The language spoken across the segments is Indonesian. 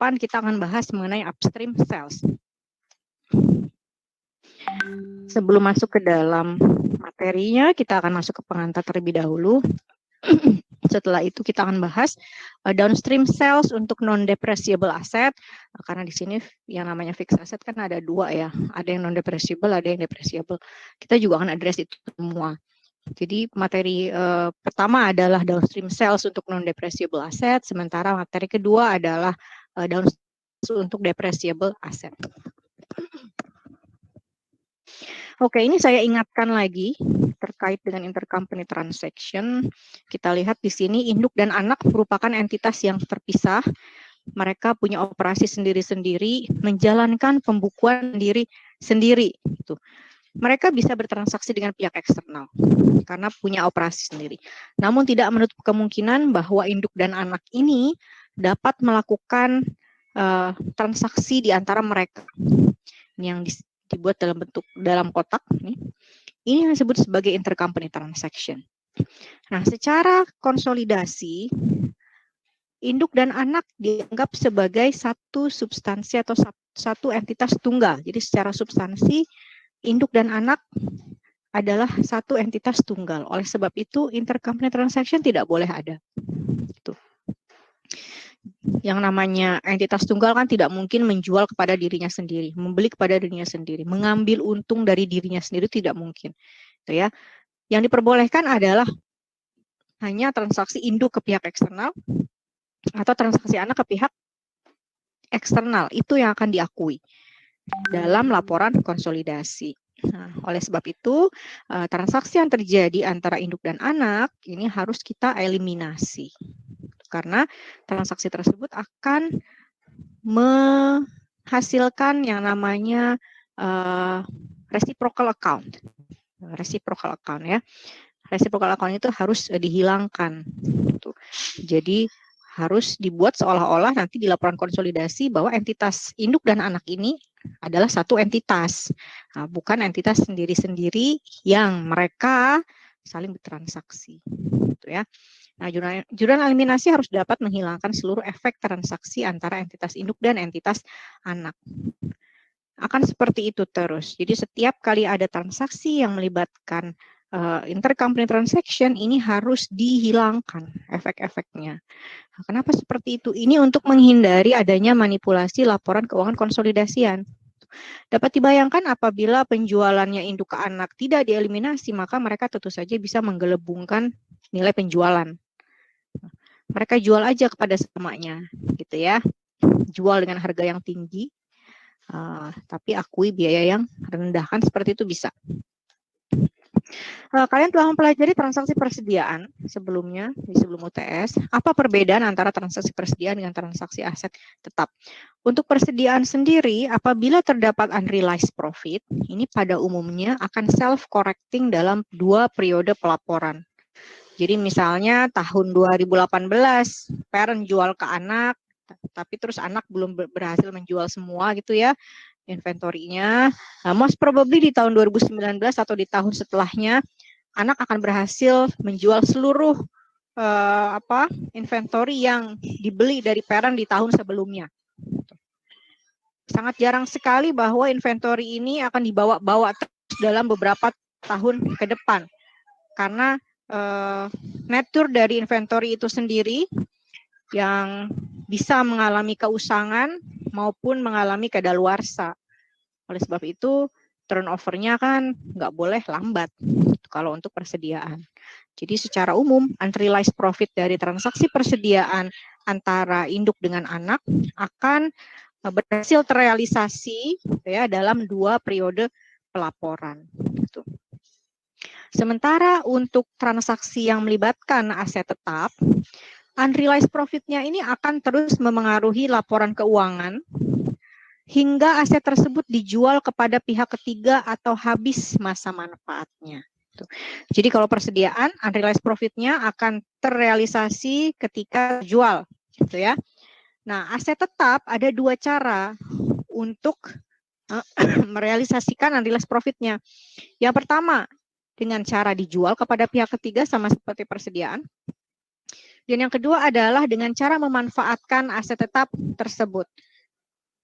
depan kita akan bahas mengenai upstream sales. Sebelum masuk ke dalam materinya, kita akan masuk ke pengantar terlebih dahulu. Setelah itu kita akan bahas downstream sales untuk non-depreciable asset, karena di sini yang namanya fixed asset kan ada dua ya, ada yang non-depreciable, ada yang depreciable. Kita juga akan address itu semua. Jadi materi pertama adalah downstream sales untuk non-depreciable asset, sementara materi kedua adalah downstream untuk depreciable asset. Oke, ini saya ingatkan lagi terkait dengan intercompany transaction. Kita lihat di sini induk dan anak merupakan entitas yang terpisah. Mereka punya operasi sendiri-sendiri, menjalankan pembukuan sendiri-sendiri. Gitu. Mereka bisa bertransaksi dengan pihak eksternal karena punya operasi sendiri. Namun tidak menutup kemungkinan bahwa induk dan anak ini dapat melakukan transaksi di antara mereka yang dibuat dalam kotak nih. Ini yang disebut sebagai intercompany transaction. Nah, secara konsolidasi induk dan anak dianggap sebagai satu substansi atau satu entitas tunggal. Jadi secara substansi induk dan anak adalah satu entitas tunggal. Oleh sebab itu intercompany transaction tidak boleh ada. Gitu. Yang namanya entitas tunggal kan tidak mungkin menjual kepada dirinya sendiri, membeli kepada dirinya sendiri, mengambil untung dari dirinya sendiri tidak mungkin. Gitu ya. Yang diperbolehkan adalah hanya transaksi induk ke pihak eksternal atau transaksi anak ke pihak eksternal. Itu yang akan diakui dalam laporan konsolidasi. Nah, oleh sebab itu, transaksi yang terjadi antara induk dan anak ini harus kita eliminasi. Karena transaksi tersebut akan menghasilkan yang namanya reciprocal account. Reciprocal account ya. Reciprocal account itu harus dihilangkan. Jadi harus dibuat seolah-olah nanti di laporan konsolidasi bahwa entitas induk dan anak ini adalah satu entitas. Nah, bukan entitas sendiri-sendiri yang mereka saling bertransaksi. Gitu ya. Nah, jurnal eliminasi harus dapat menghilangkan seluruh efek transaksi antara entitas induk dan entitas anak. Akan seperti itu terus. Jadi setiap kali ada transaksi yang melibatkan intercompany transaction, ini harus dihilangkan efek-efeknya. Nah, kenapa seperti itu? Ini untuk menghindari adanya manipulasi laporan keuangan konsolidasian. Dapat dibayangkan apabila penjualannya induk ke anak tidak dieliminasi, maka mereka tentu saja bisa menggelembungkan nilai penjualan. Mereka jual aja kepada samanya, gitu ya. Jual dengan harga yang tinggi, tapi akui biaya yang rendah, kan seperti itu bisa. Kalian telah mempelajari transaksi persediaan sebelumnya, di sebelum UTS. Apa perbedaan antara transaksi persediaan dengan transaksi aset tetap? Untuk persediaan sendiri, apabila terdapat unrealized profit, ini pada umumnya akan self-correcting dalam 2 periode pelaporan. Jadi misalnya tahun 2018, parent jual ke anak, tapi terus anak belum berhasil menjual semua gitu ya, inventory-nya. Nah, most probably di tahun 2019 atau di tahun setelahnya, anak akan berhasil menjual seluruh inventory yang dibeli dari parent di tahun sebelumnya. Sangat jarang sekali bahwa inventory ini akan dibawa-bawa dalam beberapa tahun ke depan. Karena nature dari inventory itu sendiri yang bisa mengalami keusangan maupun mengalami kadaluarsa. Oleh sebab itu turnover-nya kan nggak boleh lambat kalau untuk persediaan. Jadi secara umum unrealized profit dari transaksi persediaan antara induk dengan anak akan berhasil terrealisasi ya dalam 2 periode pelaporan. Gitu. Sementara untuk transaksi yang melibatkan aset tetap, unrealized profit-nya ini akan terus memengaruhi laporan keuangan hingga aset tersebut dijual kepada pihak ketiga atau habis masa manfaatnya. Jadi kalau persediaan, unrealized profit-nya akan terrealisasi ketika jual, gitu ya. Nah, aset tetap ada 2 cara untuk merealisasikan unrealized profit-nya. Yang pertama, dengan cara dijual kepada pihak ketiga sama seperti persediaan. Dan yang kedua adalah dengan cara memanfaatkan aset tetap tersebut.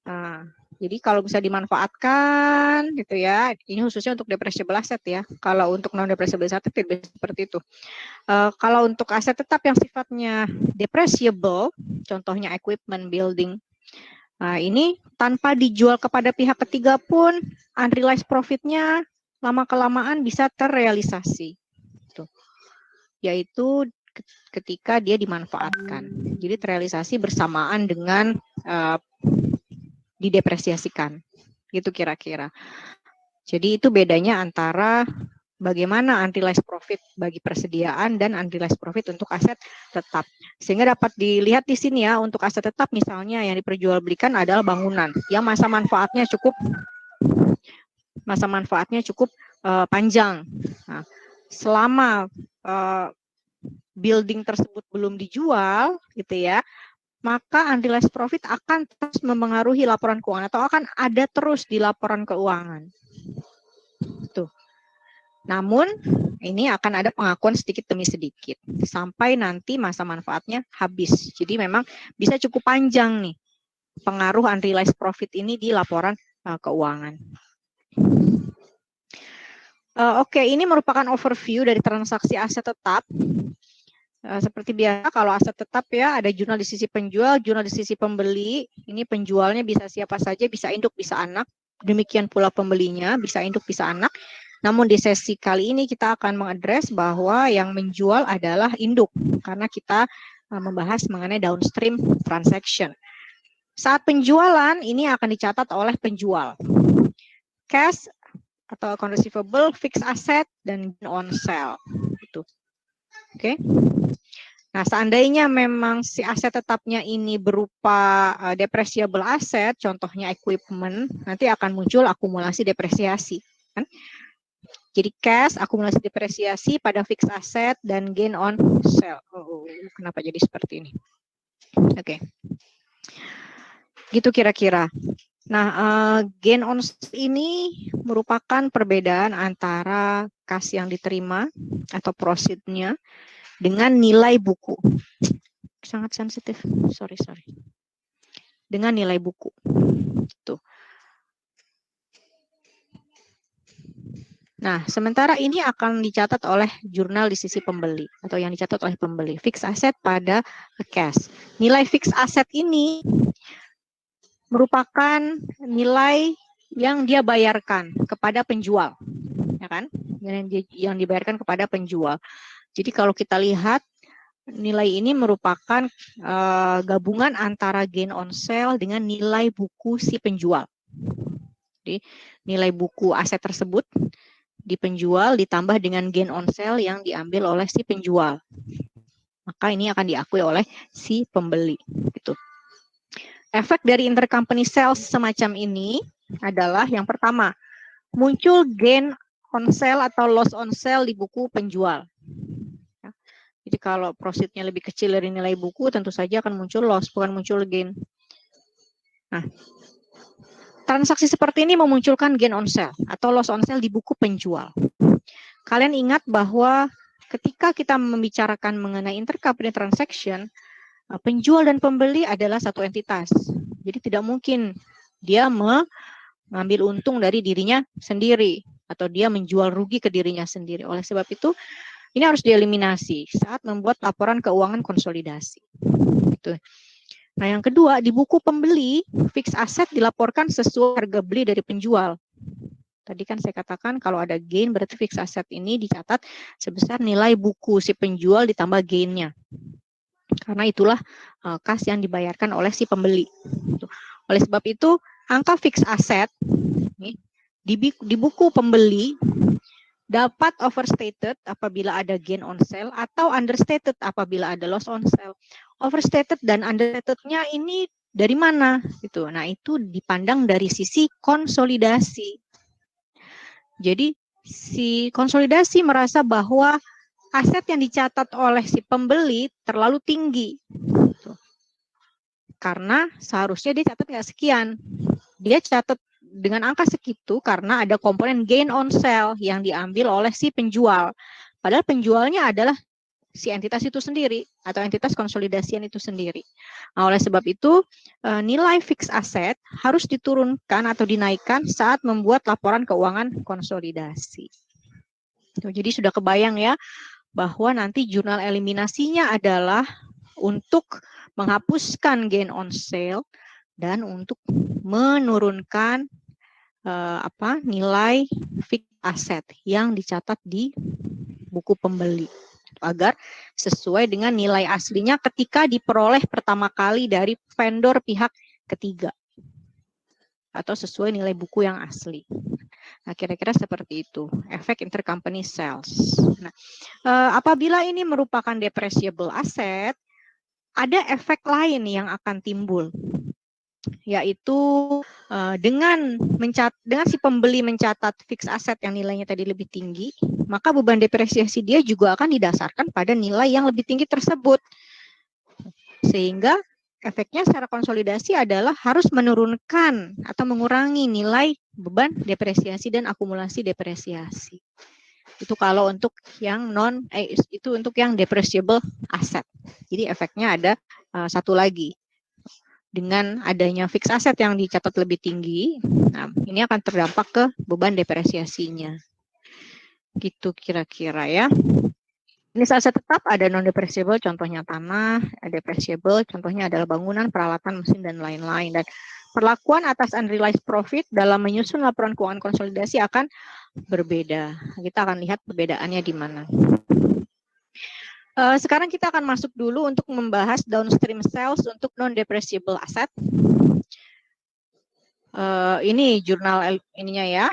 Nah, jadi kalau bisa dimanfaatkan gitu ya, ini khususnya untuk depreciable asset ya. Kalau untuk non depreciable asset tidak seperti itu. Kalau untuk aset tetap yang sifatnya depreciable, contohnya equipment, building, nah ini tanpa dijual kepada pihak ketiga pun unrealized profit-nya lama-kelamaan bisa terrealisasi. Tuh. Yaitu ketika dia dimanfaatkan. Jadi terrealisasi bersamaan dengan didepresiasikan. Gitu kira-kira. Jadi itu bedanya antara bagaimana unrealized profit bagi persediaan dan unrealized profit untuk aset tetap. Sehingga dapat dilihat di sini ya, untuk aset tetap misalnya yang diperjualbelikan adalah bangunan yang masa manfaatnya cukup panjang. Nah, selama building tersebut belum dijual gitu ya, maka unrealized profit akan terus mempengaruhi laporan keuangan atau akan ada terus di laporan keuangan. Tuh. Namun ini akan ada pengakuan sedikit demi sedikit sampai nanti masa manfaatnya habis. Jadi memang bisa cukup panjang nih pengaruh unrealized profit ini di laporan keuangan. Oke, ini merupakan overview dari transaksi aset tetap. Seperti biasa kalau aset tetap ya ada jurnal di sisi penjual, jurnal di sisi pembeli. Ini penjualnya bisa siapa saja, bisa induk, bisa anak. Demikian pula pembelinya bisa induk, bisa anak. Namun di sesi kali ini kita akan mengadres bahwa yang menjual adalah induk karena kita membahas mengenai downstream transaction. Saat penjualan ini akan dicatat oleh penjual. Cash atau account receivable, fixed asset, dan on sale. Gitu. Oke. Nah, seandainya memang si aset tetapnya ini berupa depreciable asset, contohnya equipment, nanti akan muncul akumulasi depresiasi. Kan? Jadi cash, akumulasi depresiasi pada fixed asset, dan gain on sale. Kenapa jadi seperti ini? Oke. Gitu kira-kira. Nah, gain on sale ini merupakan perbedaan antara kas yang diterima atau proceed-nya dengan nilai buku. Sangat sensitif. Sorry. Dengan nilai buku. Tuh. Nah, sementara ini akan dicatat oleh jurnal di sisi pembeli atau yang dicatat oleh pembeli. Fixed asset pada cash. Nilai fixed asset ini merupakan nilai yang dia bayarkan kepada penjual, ya kan? Yang dibayarkan kepada penjual. Jadi kalau kita lihat nilai ini merupakan gabungan antara gain on sale dengan nilai buku si penjual. Jadi nilai buku aset tersebut di penjual ditambah dengan gain on sale yang diambil oleh si penjual. Maka ini akan diakui oleh si pembeli. Gitu. Efek dari intercompany sales semacam ini adalah yang pertama, muncul gain on sale atau loss on sale di buku penjual. Jadi kalau proceed-nya lebih kecil dari nilai buku, tentu saja akan muncul loss, bukan muncul gain. Nah, transaksi seperti ini memunculkan gain on sale atau loss on sale di buku penjual. Kalian ingat bahwa ketika kita membicarakan mengenai intercompany transaction, penjual dan pembeli adalah satu entitas. Jadi tidak mungkin dia mengambil untung dari dirinya sendiri atau dia menjual rugi ke dirinya sendiri. Oleh sebab itu, ini harus dieliminasi saat membuat laporan keuangan konsolidasi. Gitu. Nah, yang kedua, di buku pembeli, fixed asset dilaporkan sesuai harga beli dari penjual. Tadi kan saya katakan kalau ada gain berarti fixed asset ini dicatat sebesar nilai buku si penjual ditambah gainnya. Karena itulah kas yang dibayarkan oleh si pembeli. Oleh sebab itu, angka fixed asset di buku pembeli dapat overstated apabila ada gain on sale atau understated apabila ada loss on sale. Overstated dan understated-nya ini dari mana? Gitu. Nah, itu dipandang dari sisi konsolidasi. Jadi si konsolidasi merasa bahwa aset yang dicatat oleh si pembeli terlalu tinggi. Karena seharusnya dia catat nggak sekian. Dia catat dengan angka segitu karena ada komponen gain on sale yang diambil oleh si penjual. Padahal penjualnya adalah si entitas itu sendiri atau entitas konsolidasian itu sendiri. Nah, oleh sebab itu nilai fixed asset harus diturunkan atau dinaikkan saat membuat laporan keuangan konsolidasi. Jadi sudah kebayang ya bahwa nanti jurnal eliminasinya adalah untuk menghapuskan gain on sale dan untuk menurunkan nilai fixed asset yang dicatat di buku pembeli agar sesuai dengan nilai aslinya ketika diperoleh pertama kali dari vendor pihak ketiga atau sesuai nilai buku yang asli. Nah, kira-kira seperti itu, efek intercompany sales. Nah, apabila ini merupakan depreciable asset, ada efek lain yang akan timbul, yaitu dengan si pembeli mencatat fixed asset yang nilainya tadi lebih tinggi, maka beban depresiasi dia juga akan didasarkan pada nilai yang lebih tinggi tersebut. Sehingga efeknya secara konsolidasi adalah harus menurunkan atau mengurangi nilai beban depresiasi dan akumulasi depresiasi. Itu kalau untuk yang itu untuk yang depreciable asset. Jadi efeknya ada satu lagi. Dengan adanya fixed asset yang dicatat lebih tinggi, nah, ini akan terdampak ke beban depresiasinya. Gitu kira-kira ya. Ini aset tetap ada non-depreciable, contohnya tanah, depreciable, contohnya adalah bangunan, peralatan, mesin, dan lain-lain. Dan perlakuan atas unrealized profit dalam menyusun laporan keuangan konsolidasi akan berbeda. Kita akan lihat perbedaannya di mana. Sekarang kita akan masuk dulu untuk membahas downstream sales untuk non-depreciable asset. Ini jurnal ininya ya,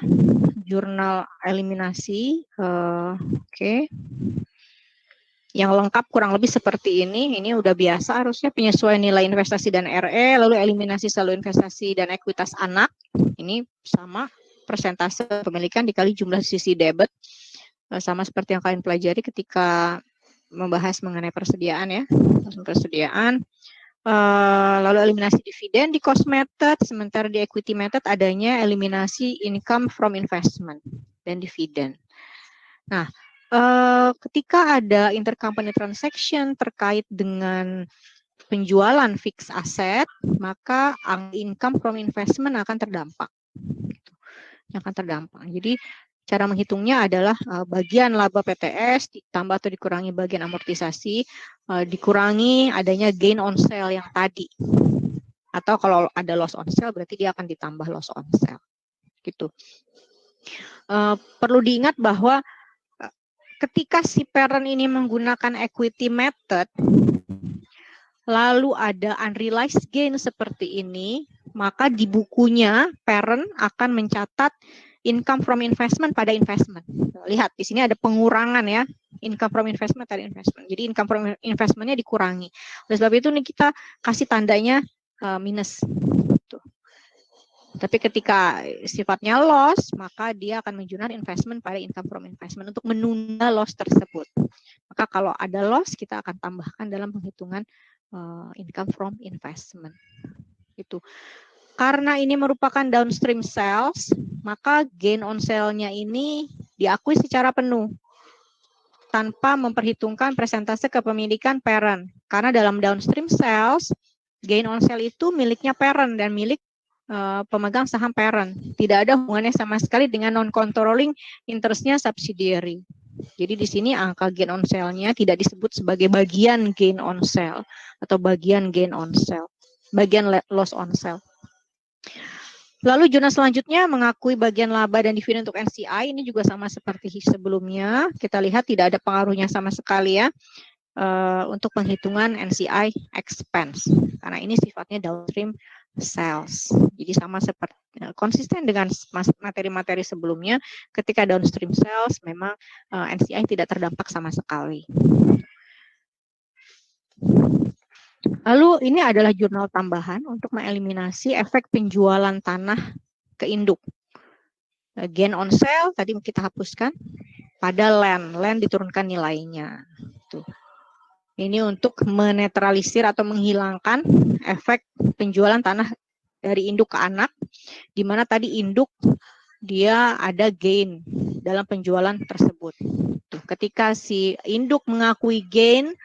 jurnal eliminasi. Oke. Yang lengkap kurang lebih seperti ini udah biasa harusnya penyesuaian nilai investasi dan RE, lalu eliminasi saldo investasi dan ekuitas anak, ini sama persentase pemilikan dikali jumlah sisi debit, sama seperti yang kalian pelajari ketika membahas mengenai persediaan ya, lalu eliminasi dividen di cost method, sementara di equity method adanya eliminasi income from investment dan dividen. Nah, ketika ada intercompany transaction terkait dengan penjualan fixed asset, maka income from investment akan terdampak. Jadi cara menghitungnya adalah bagian laba PTS ditambah atau dikurangi bagian amortisasi, dikurangi adanya gain on sale yang tadi. Atau kalau ada loss on sale berarti dia akan ditambah loss on sale. Gitu. Perlu diingat bahwa ketika si parent ini menggunakan equity method, lalu ada unrealized gain seperti ini, maka di bukunya parent akan mencatat income from investment pada investment. Lihat, di sini ada pengurangan ya, income from investment pada investment. Jadi income from investmentnya dikurangi. Oleh sebab itu nih kita kasih tandanya minus. Tapi ketika sifatnya loss, maka dia akan menjurnal investment pada income from investment untuk menunda loss tersebut. Maka kalau ada loss, kita akan tambahkan dalam penghitungan income from investment. Itu. Karena ini merupakan downstream sales, maka gain on sale-nya ini diakui secara penuh tanpa memperhitungkan persentase kepemilikan parent. Karena dalam downstream sales, gain on sale itu miliknya parent dan milik pemegang saham parent. Tidak ada hubungannya sama sekali dengan non-controlling interest-nya subsidiary. Jadi di sini angka gain on sale-nya tidak disebut sebagai bagian gain on sale atau bagian gain on sale, bagian loss on sale. Lalu jurnal selanjutnya mengakui bagian laba dan dividen untuk NCI. Ini juga sama seperti sebelumnya. Kita lihat tidak ada pengaruhnya sama sekali ya untuk penghitungan NCI expense. Karena ini sifatnya downstream sales. Jadi sama seperti konsisten dengan materi-materi sebelumnya, ketika downstream sales memang NCI tidak terdampak sama sekali. Lalu ini adalah jurnal tambahan untuk mengeliminasi efek penjualan tanah ke induk. Gain on sale tadi kita hapuskan, pada land diturunkan nilainya. Tuh. Ini untuk menetralisir atau menghilangkan efek penjualan tanah dari induk ke anak, di mana tadi induk dia ada gain dalam penjualan tersebut. Ketika si induk mengakui gain,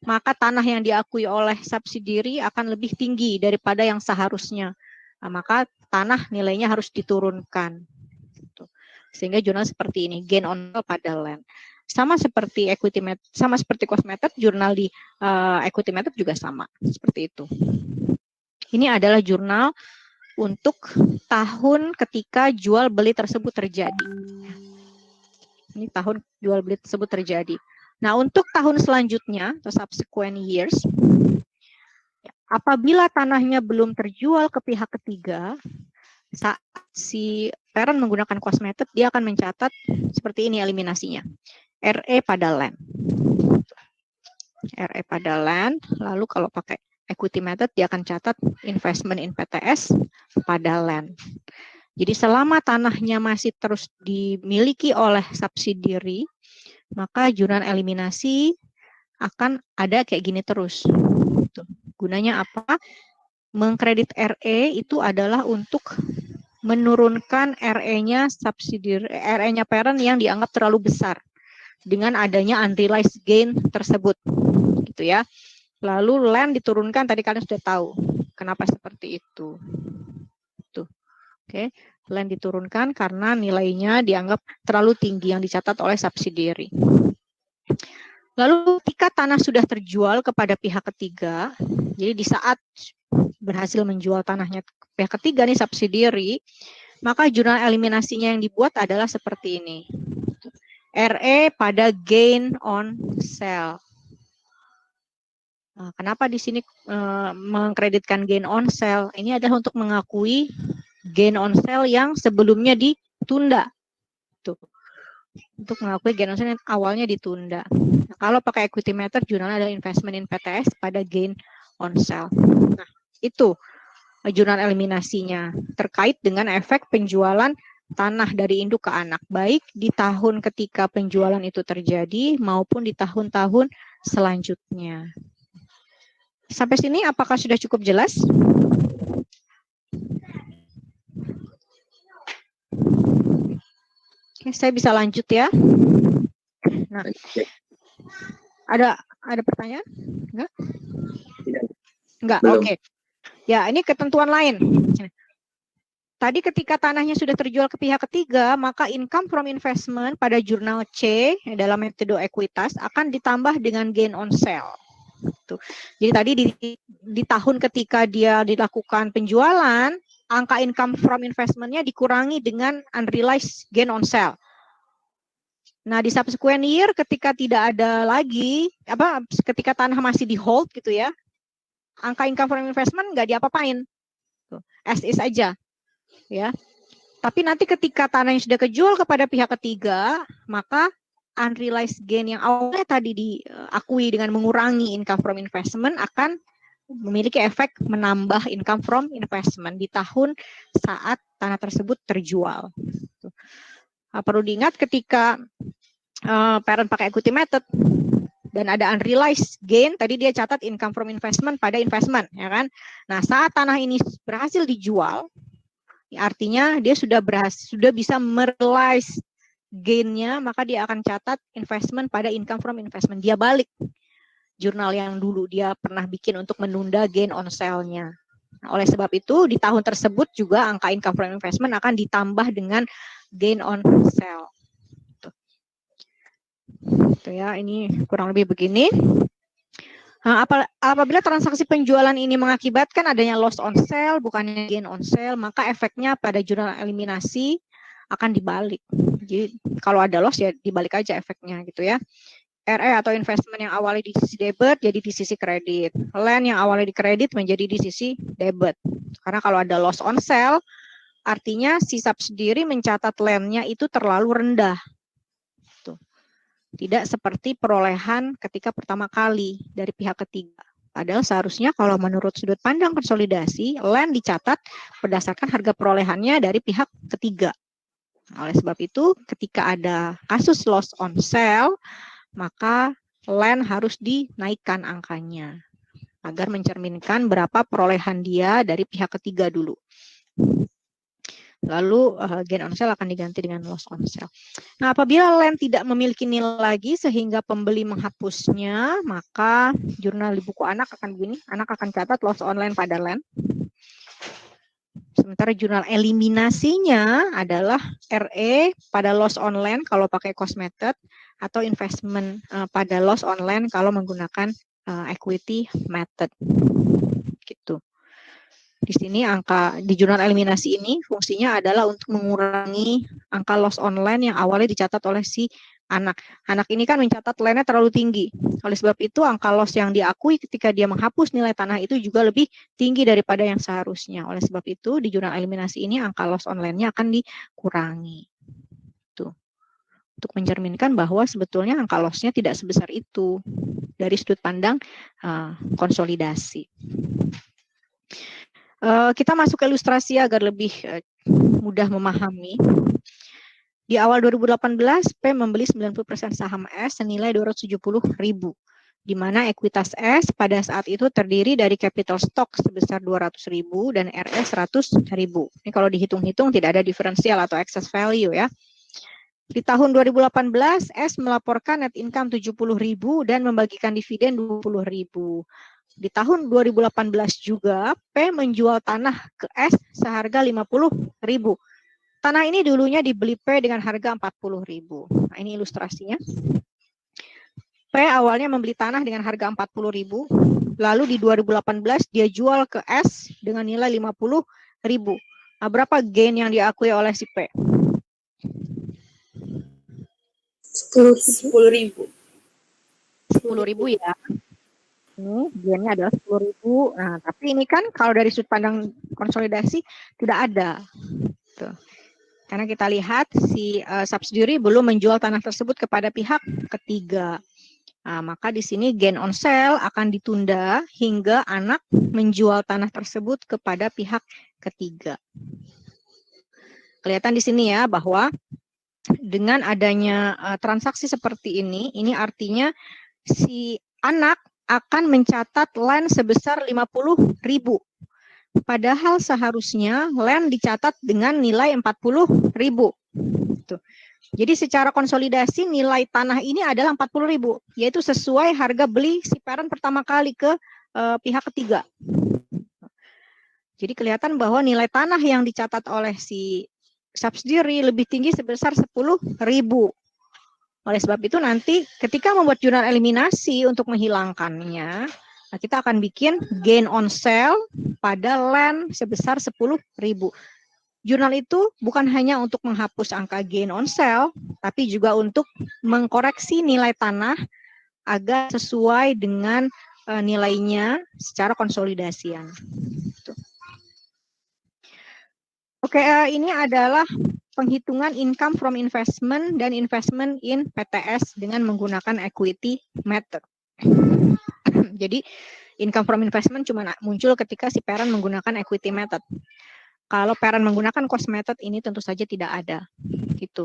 maka tanah yang diakui oleh subsidiary akan lebih tinggi daripada yang seharusnya. Nah, maka tanah nilainya harus diturunkan. Sehingga jurnal seperti ini, gain on sale pada land. Sama seperti equity method, sama seperti cost method, jurnal di equity method juga sama, seperti itu. Ini adalah jurnal untuk tahun ketika jual beli tersebut terjadi. Ini tahun jual beli tersebut terjadi. Nah, untuk tahun selanjutnya atau subsequent years, apabila tanahnya belum terjual ke pihak ketiga, saat si parent menggunakan cost method, dia akan mencatat seperti ini eliminasinya. RE pada land. RE pada land, lalu kalau pakai equity method, dia akan catat investment in PTS pada land. Jadi selama tanahnya masih terus dimiliki oleh subsidiary, maka jurnal eliminasi akan ada kayak gini terus. Gunanya apa? Mengkredit RE itu adalah untuk menurunkan RE-nya subsidiary, RE-nya parent yang dianggap terlalu besar dengan adanya unrealized gain tersebut, gitu ya. Lalu land diturunkan, tadi kalian sudah tahu kenapa seperti itu. Tuh. Oke, land diturunkan karena nilainya dianggap terlalu tinggi yang dicatat oleh subsidiary. Lalu ketika tanah sudah terjual kepada pihak ketiga, jadi di saat berhasil menjual tanahnya ke pihak ketiga nih subsidiary, maka jurnal eliminasinya yang dibuat adalah seperti ini. RE pada gain on sale. Nah, kenapa di sini mengkreditkan gain on sale? Ini adalah untuk mengakui gain on sale yang sebelumnya ditunda. Tuh. Untuk mengakui gain on sale yang awalnya ditunda. Nah, kalau pakai equity method, jurnalnya adalah investment in PTS pada gain on sale. Nah, itu jurnal eliminasinya terkait dengan efek penjualan tanah dari induk ke anak, baik di tahun ketika penjualan itu terjadi maupun di tahun-tahun selanjutnya. Sampai sini apakah sudah cukup jelas? Oke, saya bisa lanjut ya. Nah, ada pertanyaan? Enggak? Enggak, oke. Ya, ini ketentuan lain. Tadi ketika tanahnya sudah terjual ke pihak ketiga, maka income from investment pada jurnal C dalam metode ekuitas akan ditambah dengan gain on sale. Jadi tadi di tahun ketika dia dilakukan penjualan, angka income from investment-nya dikurangi dengan unrealized gain on sale. Nah, di subsequent year ketika tidak ada lagi, ketika tanah masih di hold gitu ya, angka income from investment nggak diapa-apain. As is aja. Ya. Tapi nanti ketika tanah yang sudah kejual kepada pihak ketiga, maka unrealized gain yang awalnya tadi diakui dengan mengurangi income from investment akan memiliki efek menambah income from investment di tahun saat tanah tersebut terjual. Perlu diingat ketika parent pakai equity method dan ada unrealized gain, tadi dia catat income from investment pada investment, ya kan? Nah, saat tanah ini berhasil dijual, artinya dia sudah bisa merealize gain-nya, maka dia akan catat investment pada income from investment. Dia balik jurnal yang dulu dia pernah bikin untuk menunda gain on sale-nya. Nah, oleh sebab itu, di tahun tersebut juga angka income from investment akan ditambah dengan gain on sale. Tuh ya, ini kurang lebih begini. Nah, apabila transaksi penjualan ini mengakibatkan adanya loss on sale, bukannya gain on sale, maka efeknya pada jurnal eliminasi akan dibalik. Jadi kalau ada loss ya dibalik aja efeknya gitu ya. RE atau investment yang awalnya di sisi debit jadi di sisi kredit. Land yang awalnya di kredit menjadi di sisi debit. Karena kalau ada loss on sale, artinya si subsidiary mencatat land-nya itu terlalu rendah. Tuh. Tidak seperti perolehan ketika pertama kali dari pihak ketiga. Padahal seharusnya kalau menurut sudut pandang konsolidasi, land dicatat berdasarkan harga perolehannya dari pihak ketiga. Oleh sebab itu, ketika ada kasus loss on sale, maka land harus dinaikkan angkanya agar mencerminkan berapa perolehan dia dari pihak ketiga dulu. Lalu gain on sale akan diganti dengan loss on sale. Nah, apabila land tidak memiliki nilai lagi sehingga pembeli menghapusnya, maka jurnal di buku anak akan begini. Anak akan catat loss on land pada land. Sementara jurnal eliminasinya adalah RE pada loss on land kalau pakai cost method, atau investment pada loss on land kalau menggunakan equity method. Gitu. Di sini di jurnal eliminasi ini fungsinya adalah untuk mengurangi angka loss on land yang awalnya dicatat oleh si anak. Anak ini kan mencatat land-nya terlalu tinggi. Oleh sebab itu angka loss yang diakui ketika dia menghapus nilai tanah itu juga lebih tinggi daripada yang seharusnya. Oleh sebab itu di jurnal eliminasi ini angka loss on land-nya akan dikurangi. Tuh. Untuk mencerminkan bahwa sebetulnya angka loss-nya tidak sebesar itu dari sudut pandang konsolidasi. Kita masuk ke ilustrasi agar lebih mudah memahami. Di awal 2018, P membeli 90% saham S senilai 270.000, di mana ekuitas S pada saat itu terdiri dari capital stock sebesar 200.000 dan RS 100.000. Ini kalau dihitung-hitung tidak ada diferensial atau excess value ya. Di tahun 2018, S melaporkan net income 70.000 dan membagikan dividen 20.000. Di tahun 2018 juga, P menjual tanah ke S seharga 50.000. Tanah ini dulunya dibeli P dengan harga 40.000. Nah, ini ilustrasinya. P awalnya membeli tanah dengan harga 40.000, lalu di 2018 dia jual ke S dengan nilai 50.000. Nah, berapa gain yang diakui oleh si P? 10.000. 10.000 ya. Ini gainnya adalah 10.000. Nah, tapi ini kan kalau dari sudut pandang konsolidasi tidak ada. Tuh. Karena kita lihat si subsidiary belum menjual tanah tersebut kepada pihak ketiga. Nah, maka di sini gain on sale akan ditunda hingga anak menjual tanah tersebut kepada pihak ketiga. Kelihatan di sini ya bahwa dengan adanya transaksi seperti ini artinya si anak akan mencatat land sebesar 50.000. Padahal seharusnya land dicatat dengan nilai 40.000. Tuh. Jadi secara konsolidasi nilai tanah ini adalah 40.000, yaitu sesuai harga beli si parent pertama kali ke pihak ketiga. Jadi kelihatan bahwa nilai tanah yang dicatat oleh si subsidiary lebih tinggi sebesar 10.000. Oleh sebab itu nanti ketika membuat jurnal eliminasi untuk menghilangkannya, kita akan bikin gain on sale pada land sebesar 10.000. Jurnal itu bukan hanya untuk menghapus angka gain on sale, tapi juga untuk mengkoreksi nilai tanah agar sesuai dengan nilainya secara konsolidasian. Oke, ini adalah penghitungan income from investment dan investment in PTS dengan menggunakan equity method. Jadi income from investment cuma muncul ketika si parent menggunakan equity method. Kalau parent menggunakan cost method ini tentu saja tidak ada. Gitu.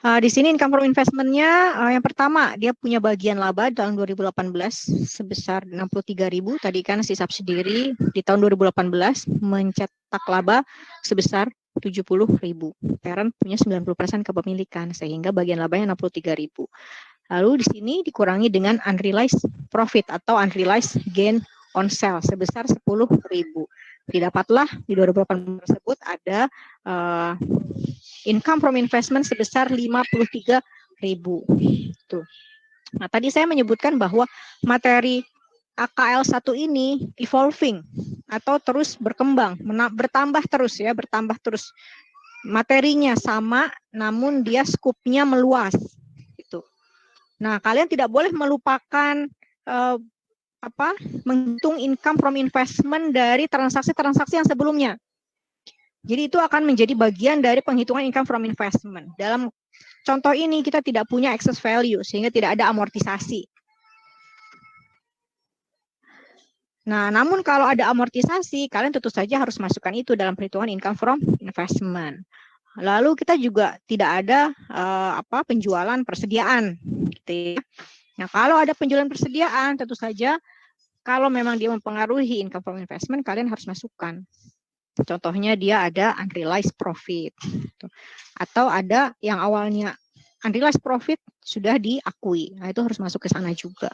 Di sini income from investment-nya yang pertama dia punya bagian laba tahun 2018 sebesar 63.000. Tadi kan si subsidiary di tahun 2018 mencetak laba sebesar 70.000. Parent punya 90% kepemilikan sehingga bagian labanya 63.000. Lalu di sini dikurangi dengan unrealized profit atau unrealized gain on sale sebesar 10.000. Didapatlah di 2018 tersebut ada income from investment sebesar 53.000. Tuh. Nah, tadi saya menyebutkan bahwa materi AKL 1 ini evolving atau terus berkembang, bertambah terus. Materinya sama namun dia skupnya meluas gitu. Nah, kalian tidak boleh melupakan menghitung income from investment dari transaksi-transaksi yang sebelumnya. Jadi itu akan menjadi bagian dari penghitungan income from investment. Dalam contoh ini kita tidak punya excess value sehingga tidak ada amortisasi. Nah, namun kalau ada amortisasi, kalian tentu saja harus masukkan itu dalam perhitungan income from investment. Lalu kita juga tidak ada penjualan persediaan, gitu ya. Nah, kalau ada penjualan persediaan, tentu saja kalau memang dia mempengaruhi income from investment, kalian harus masukkan. Contohnya dia ada unrealized profit. Atau ada yang awalnya unrealized profit sudah diakui. Nah, itu harus masuk ke sana juga.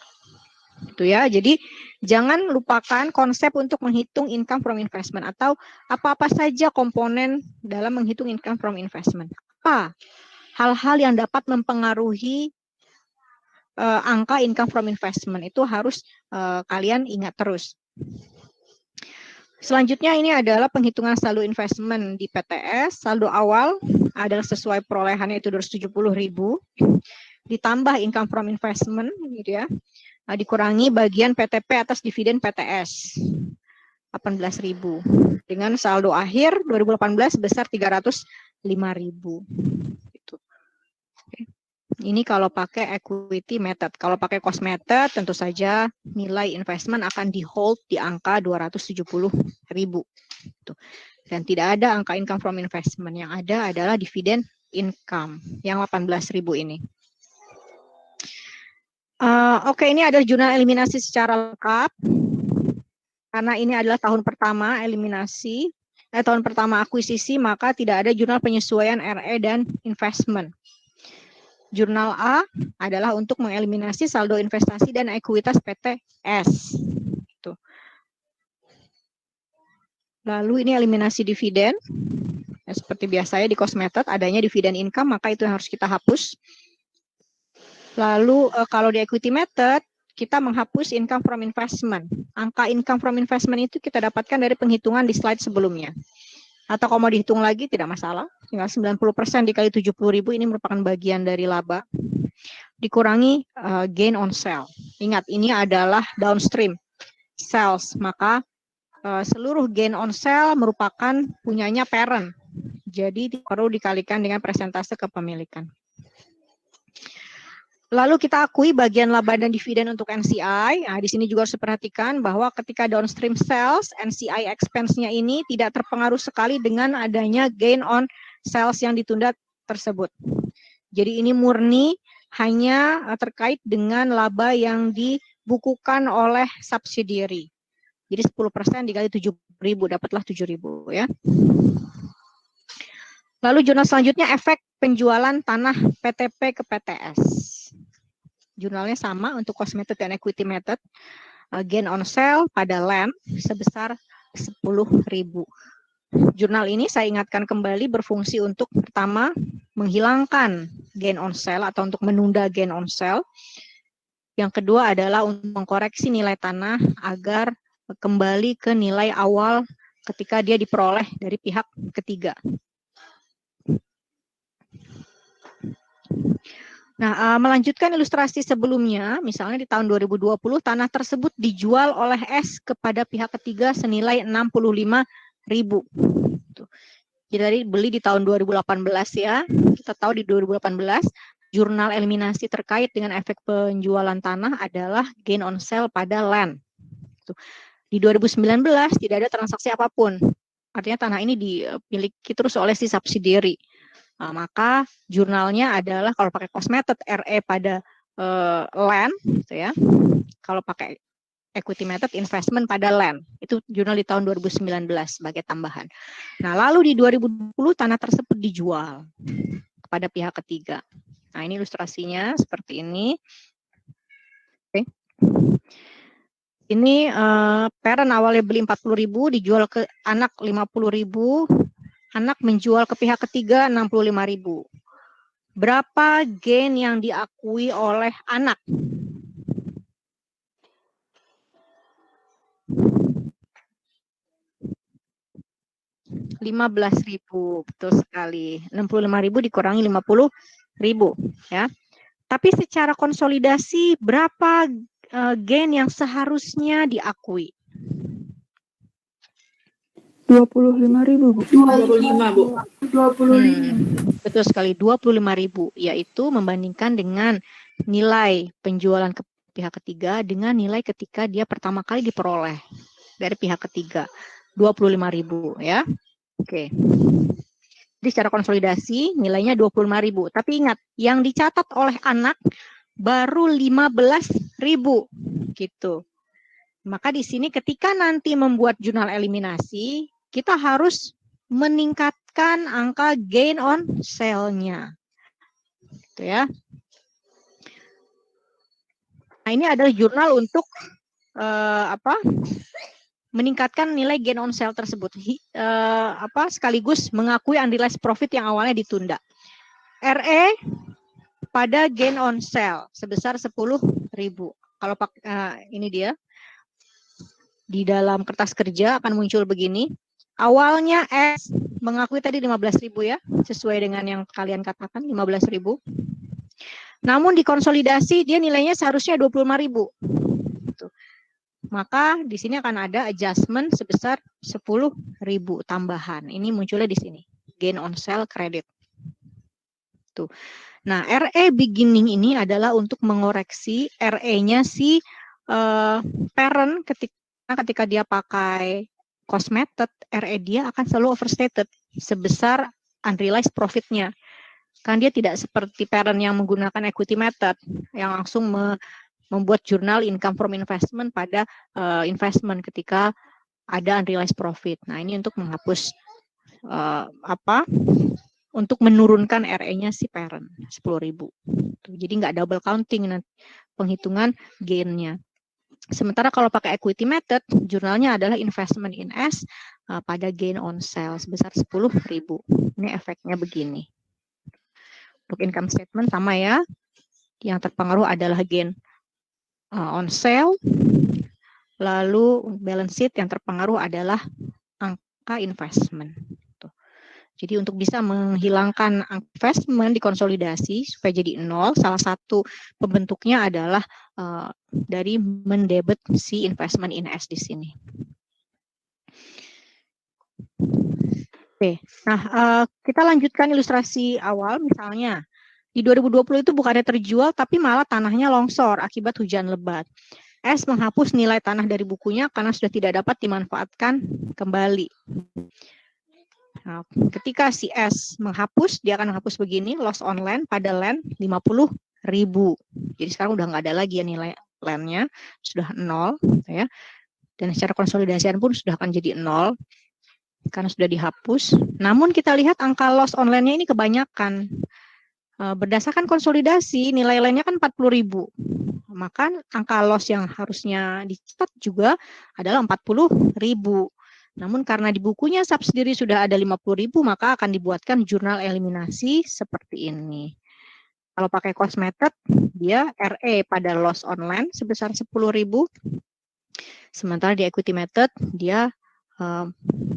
Itu ya. Jadi jangan lupakan konsep untuk menghitung income from investment atau apa-apa saja komponen dalam menghitung income from investment. Apa hal-hal yang dapat mempengaruhi angka income from investment itu harus kalian ingat terus. Selanjutnya ini adalah penghitungan saldo investment di PTS. Saldo awal adalah sesuai perolehannya itu 270.000 ditambah income from investment gitu ya. Dikurangi bagian PTP atas dividen PTS 18.000 dengan saldo akhir 2018 sebesar 305.000 gitu. Ini kalau pakai equity method. Kalau pakai cost method, tentu saja nilai investment akan di hold di angka 270.000. Dan tidak ada angka income from investment. Yang ada adalah dividen income yang 18.000 ini. Oke, ini ada jurnal eliminasi secara lengkap. Karena ini adalah tahun pertama eliminasi, tahun pertama akuisisi, maka tidak ada jurnal penyesuaian RE dan investment. Jurnal A adalah untuk mengeliminasi saldo investasi dan ekuitas PTS. Tuh. Lalu ini eliminasi dividen. Ya, seperti biasanya di cost method adanya dividen income, maka itu yang harus kita hapus. Lalu kalau di equity method, kita menghapus income from investment. Angka income from investment itu kita dapatkan dari penghitungan di slide sebelumnya. Atau kalau mau dihitung lagi tidak masalah. Tinggal 90% dikali 70.000 ini merupakan bagian dari laba. Dikurangi gain on sale. Ingat, ini adalah downstream sales. Maka seluruh gain on sale merupakan punyanya parent. Jadi perlu dikalikan dengan persentase kepemilikan. Lalu kita akui bagian laba dan dividen untuk NCI. Nah, di sini juga harus diperhatikan bahwa ketika downstream sales, NCI expense-nya ini tidak terpengaruh sekali dengan adanya gain on sales yang ditunda tersebut. Jadi ini murni hanya terkait dengan laba yang dibukukan oleh subsidiary. Jadi 10% dikali 7.000, dapatlah 7.000 ya. Lalu jurnal selanjutnya efek penjualan tanah PTP ke PTS. Jurnalnya sama untuk cost method dan equity method. Gain on sale pada land sebesar 10.000. Jurnal ini saya ingatkan kembali berfungsi untuk pertama menghilangkan gain on sale atau untuk menunda gain on sale. Yang kedua adalah untuk mengkoreksi nilai tanah agar kembali ke nilai awal ketika dia diperoleh dari pihak ketiga. Nah, melanjutkan ilustrasi sebelumnya, misalnya di tahun 2020 tanah tersebut dijual oleh S kepada pihak ketiga senilai 65.000. Jadi beli di tahun 2018 ya. Kita tahu di 2018 jurnal eliminasi terkait dengan efek penjualan tanah adalah gain on sale pada land. Di 2019 tidak ada transaksi apapun. Artinya tanah ini dimiliki terus oleh si subsidiary. Nah, maka jurnalnya adalah kalau pakai cost method RE pada land, gitu ya. Kalau pakai equity method investment pada land. Itu jurnal di tahun 2019 sebagai tambahan. Nah, lalu di 2020 tanah tersebut dijual kepada pihak ketiga. Nah, ini ilustrasinya seperti ini. Oke. Ini parent awalnya beli 40.000, dijual ke anak 50.000. Anak menjual ke pihak ketiga 65.000. Berapa gain yang diakui oleh anak? $15.000, betul sekali. 65.000 dikurangi 50.000, ya. Tapi secara konsolidasi berapa gain yang seharusnya diakui? 25.000, Bu. 25, Bu. 25. Betul sekali, 25.000, yaitu membandingkan dengan nilai penjualan ke pihak ketiga dengan nilai ketika dia pertama kali diperoleh dari pihak ketiga. 25.000 ya. Oke. Jadi secara konsolidasi nilainya 25.000. Tapi ingat, yang dicatat oleh anak baru 15.000 gitu. Maka di sini ketika nanti membuat jurnal eliminasi, kita harus meningkatkan angka gain on sale-nya. Gitu ya. Nah, ini adalah jurnal untuk meningkatkan nilai gain on sale tersebut. Sekaligus mengakui unrealized profit yang awalnya ditunda. RE pada gain on sale sebesar 10.000. Kalau ini dia di dalam kertas kerja akan muncul begini. Awalnya S mengakui tadi 15.000 ya, sesuai dengan yang kalian katakan 15.000. Namun dikonsolidasi dia nilainya seharusnya 25.000. Maka di sini akan ada adjustment sebesar 10.000 tambahan. Ini munculnya di sini, gain on sale credit. Tuh. Nah, RE beginning ini adalah untuk mengoreksi RE-nya si parent ketika dia pakai cost method, RE dia akan selalu overstated sebesar unrealized profit-nya. Kan dia tidak seperti parent yang menggunakan equity method yang langsung membuat jurnal income from investment pada investment ketika ada unrealized profit. Nah, ini untuk menghapus untuk menurunkan RE-nya si parent 10.000. Jadi nggak double counting nanti penghitungan gain-nya. Sementara kalau pakai equity method, jurnalnya adalah investment in S pada gain on sale sebesar 10.000. Ini efeknya begini. Untuk income statement sama ya. Yang terpengaruh adalah gain on sale. Lalu balance sheet yang terpengaruh adalah angka investment. Jadi untuk bisa menghilangkan investment dikonsolidasi supaya jadi 0, salah satu pembentuknya adalah dari mendebet si investment in S di sini. Oke, nah kita lanjutkan ilustrasi awal. Misalnya di 2020 itu bukannya terjual tapi malah tanahnya longsor akibat hujan lebat. S menghapus nilai tanah dari bukunya karena sudah tidak dapat dimanfaatkan kembali. Nah, ketika si S menghapus, dia akan menghapus begini, loss on land pada land 50.000. Jadi sekarang udah nggak ada lagi ya nilai land-nya, sudah 0. Ya. Dan secara konsolidasian pun sudah akan jadi 0, karena sudah dihapus. Namun kita lihat angka loss on land-nya ini kebanyakan. Berdasarkan konsolidasi, nilai land-nya kan 40.000. Maka angka loss yang harusnya dicatat juga adalah 40.000. Namun karena di bukunya subsidiary sudah ada 50.000, maka akan dibuatkan jurnal eliminasi seperti ini. Kalau pakai cost method, dia RE pada loss on land sebesar 10.000. Sementara di equity method, dia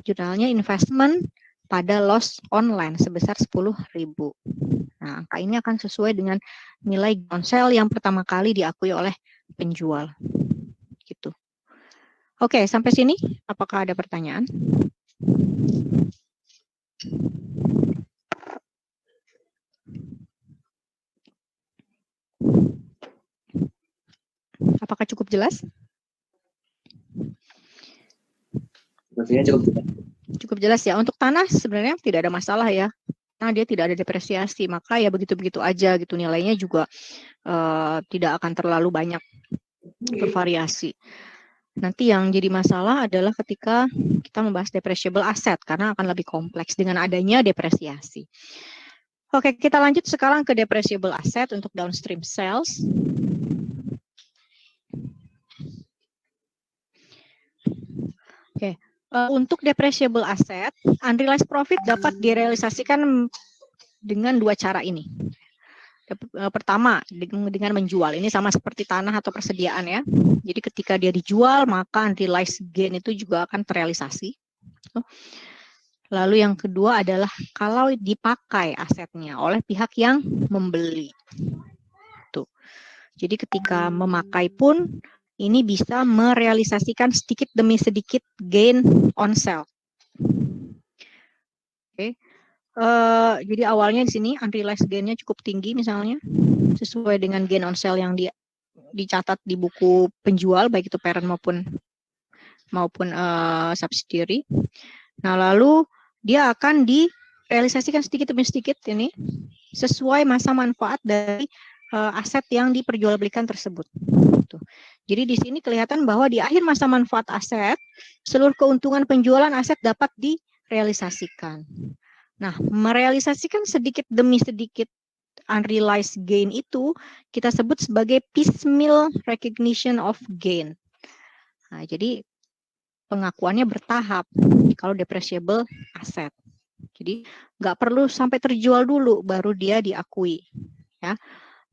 jurnalnya investment pada loss on land sebesar 10.000. Nah, angka ini akan sesuai dengan nilai on sale yang pertama kali diakui oleh penjual. Gitu. Oke, sampai sini apakah ada pertanyaan? Apakah cukup jelas? Sepertinya cukup jelas. Cukup jelas ya. Untuk tanah sebenarnya tidak ada masalah ya. Nah, dia tidak ada depresiasi, maka ya begitu-begitu aja gitu, nilainya juga tidak akan terlalu banyak bervariasi. Nanti yang jadi masalah adalah ketika kita membahas depreciable asset karena akan lebih kompleks dengan adanya depresiasi. Oke, kita lanjut sekarang ke depreciable asset untuk downstream sales. Oke, untuk depreciable asset, unrealized profit dapat direalisasikan dengan dua cara ini. Pertama, dengan menjual. Ini sama seperti tanah atau persediaan ya. Jadi ketika dia dijual, maka unrealized gain itu juga akan terrealisasi. Lalu yang kedua adalah kalau dipakai asetnya oleh pihak yang membeli. Tuh. Jadi ketika memakai pun, ini bisa merealisasikan sedikit demi sedikit gain on sale. Oke. Jadi awalnya di sini unrealized gain-nya cukup tinggi misalnya, sesuai dengan gain on sale yang dicatat di buku penjual, baik itu parent maupun subsidiary. Nah, lalu dia akan direalisasikan sedikit demi sedikit ini sesuai masa manfaat dari aset yang diperjualbelikan tersebut. Tuh. Jadi di sini kelihatan bahwa di akhir masa manfaat aset, seluruh keuntungan penjualan aset dapat direalisasikan. Nah, merealisasikan sedikit demi sedikit unrealized gain itu kita sebut sebagai piecemeal recognition of gain. Nah, jadi pengakuannya bertahap kalau depreciable asset. Jadi nggak perlu sampai terjual dulu baru dia diakui. Ya,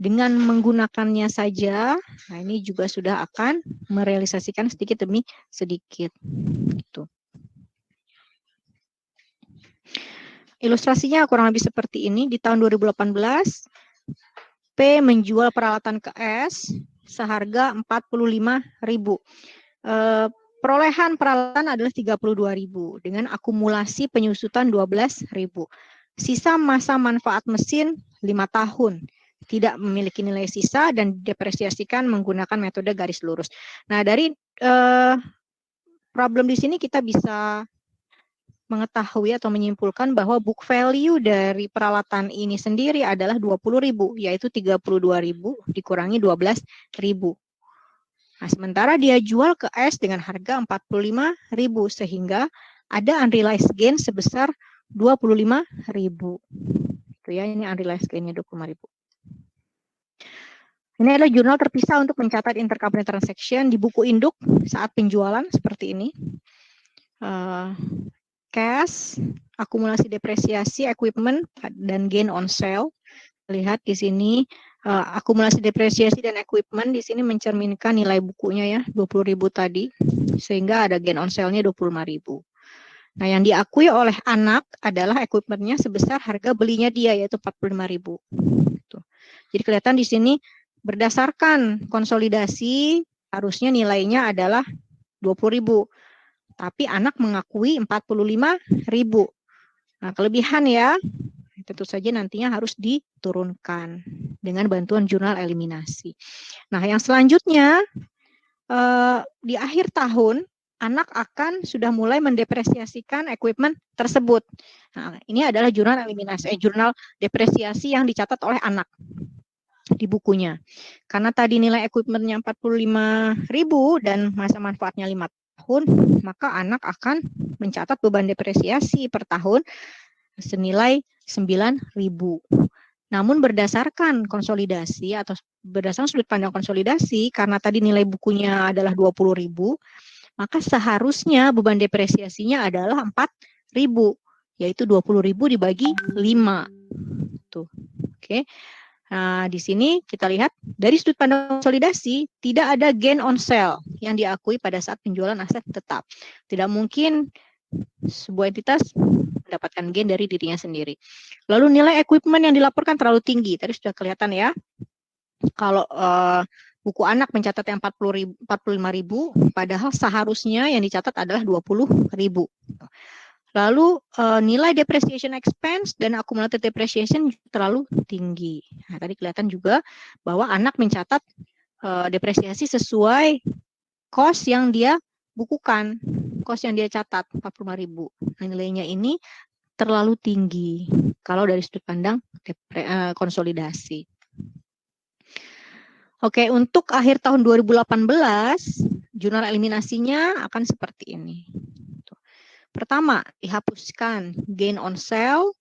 dengan menggunakannya saja, nah ini juga sudah akan merealisasikan sedikit demi sedikit. Gitu. Ilustrasinya kurang lebih seperti ini. Di tahun 2018, P menjual peralatan ke S seharga 45.000. Perolehan peralatan adalah 32.000 dengan akumulasi penyusutan 12.000. Sisa masa manfaat mesin 5 tahun. Tidak memiliki nilai sisa dan depresiasikan menggunakan metode garis lurus. Nah, dari problem di sini kita bisa mengetahui atau menyimpulkan bahwa book value dari peralatan ini sendiri adalah 20.000, yaitu 32.000 dikurangi 12.000. Nah, sementara dia jual ke S dengan harga 45.000 sehingga ada unrealized gain sebesar 25.000. Itu ya, ini unrealized gain-nya 25.000. Ini adalah jurnal terpisah untuk mencatat intercompany transaction di buku induk saat penjualan seperti ini. Cash, akumulasi depresiasi, equipment, dan gain on sale. Lihat di sini akumulasi depresiasi dan equipment di sini mencerminkan nilai bukunya ya 20.000 tadi, sehingga ada gain on sale-nya 25.000. Nah, yang diakui oleh anak adalah equipment-nya sebesar harga belinya dia yaitu 45.000. Jadi kelihatan di sini berdasarkan konsolidasi harusnya nilainya adalah 20.000. Tapi anak mengakui 45.000. Nah, kelebihan ya, tentu saja nantinya harus diturunkan dengan bantuan jurnal eliminasi. Nah, yang selanjutnya di akhir tahun anak akan sudah mulai mendepresiasikan equipment tersebut. Nah, ini adalah jurnal eliminasi, jurnal depresiasi yang dicatat oleh anak di bukunya. Karena tadi nilai equipment-nya 45.000 dan masa manfaatnya 5 tahun, maka anak akan mencatat beban depresiasi per tahun senilai 9.000. Namun berdasarkan konsolidasi atau berdasarkan sudut pandang konsolidasi, karena tadi nilai bukunya adalah 20.000, maka seharusnya beban depresiasinya adalah 4.000, yaitu 20.000 dibagi 5. Tuh. Oke. Nah, di sini kita lihat dari sudut pandang konsolidasi tidak ada gain on sale yang diakui pada saat penjualan aset tetap. Tidak mungkin sebuah entitas mendapatkan gain dari dirinya sendiri. Lalu nilai equipment yang dilaporkan terlalu tinggi. Tadi sudah kelihatan ya. Kalau buku anak mencatat yang 45.000, padahal seharusnya yang dicatat adalah 20.000. Lalu nilai depreciation expense dan accumulated depreciation terlalu tinggi. Nah, tadi kelihatan juga bahwa anak mencatat depresiasi sesuai cost yang dia bukukan, cost yang dia catat 45.000. Nah, nilainya ini terlalu tinggi kalau dari sudut pandang konsolidasi. Oke, untuk akhir tahun 2018, jurnal eliminasinya akan seperti ini. Pertama, dihapuskan gain on sale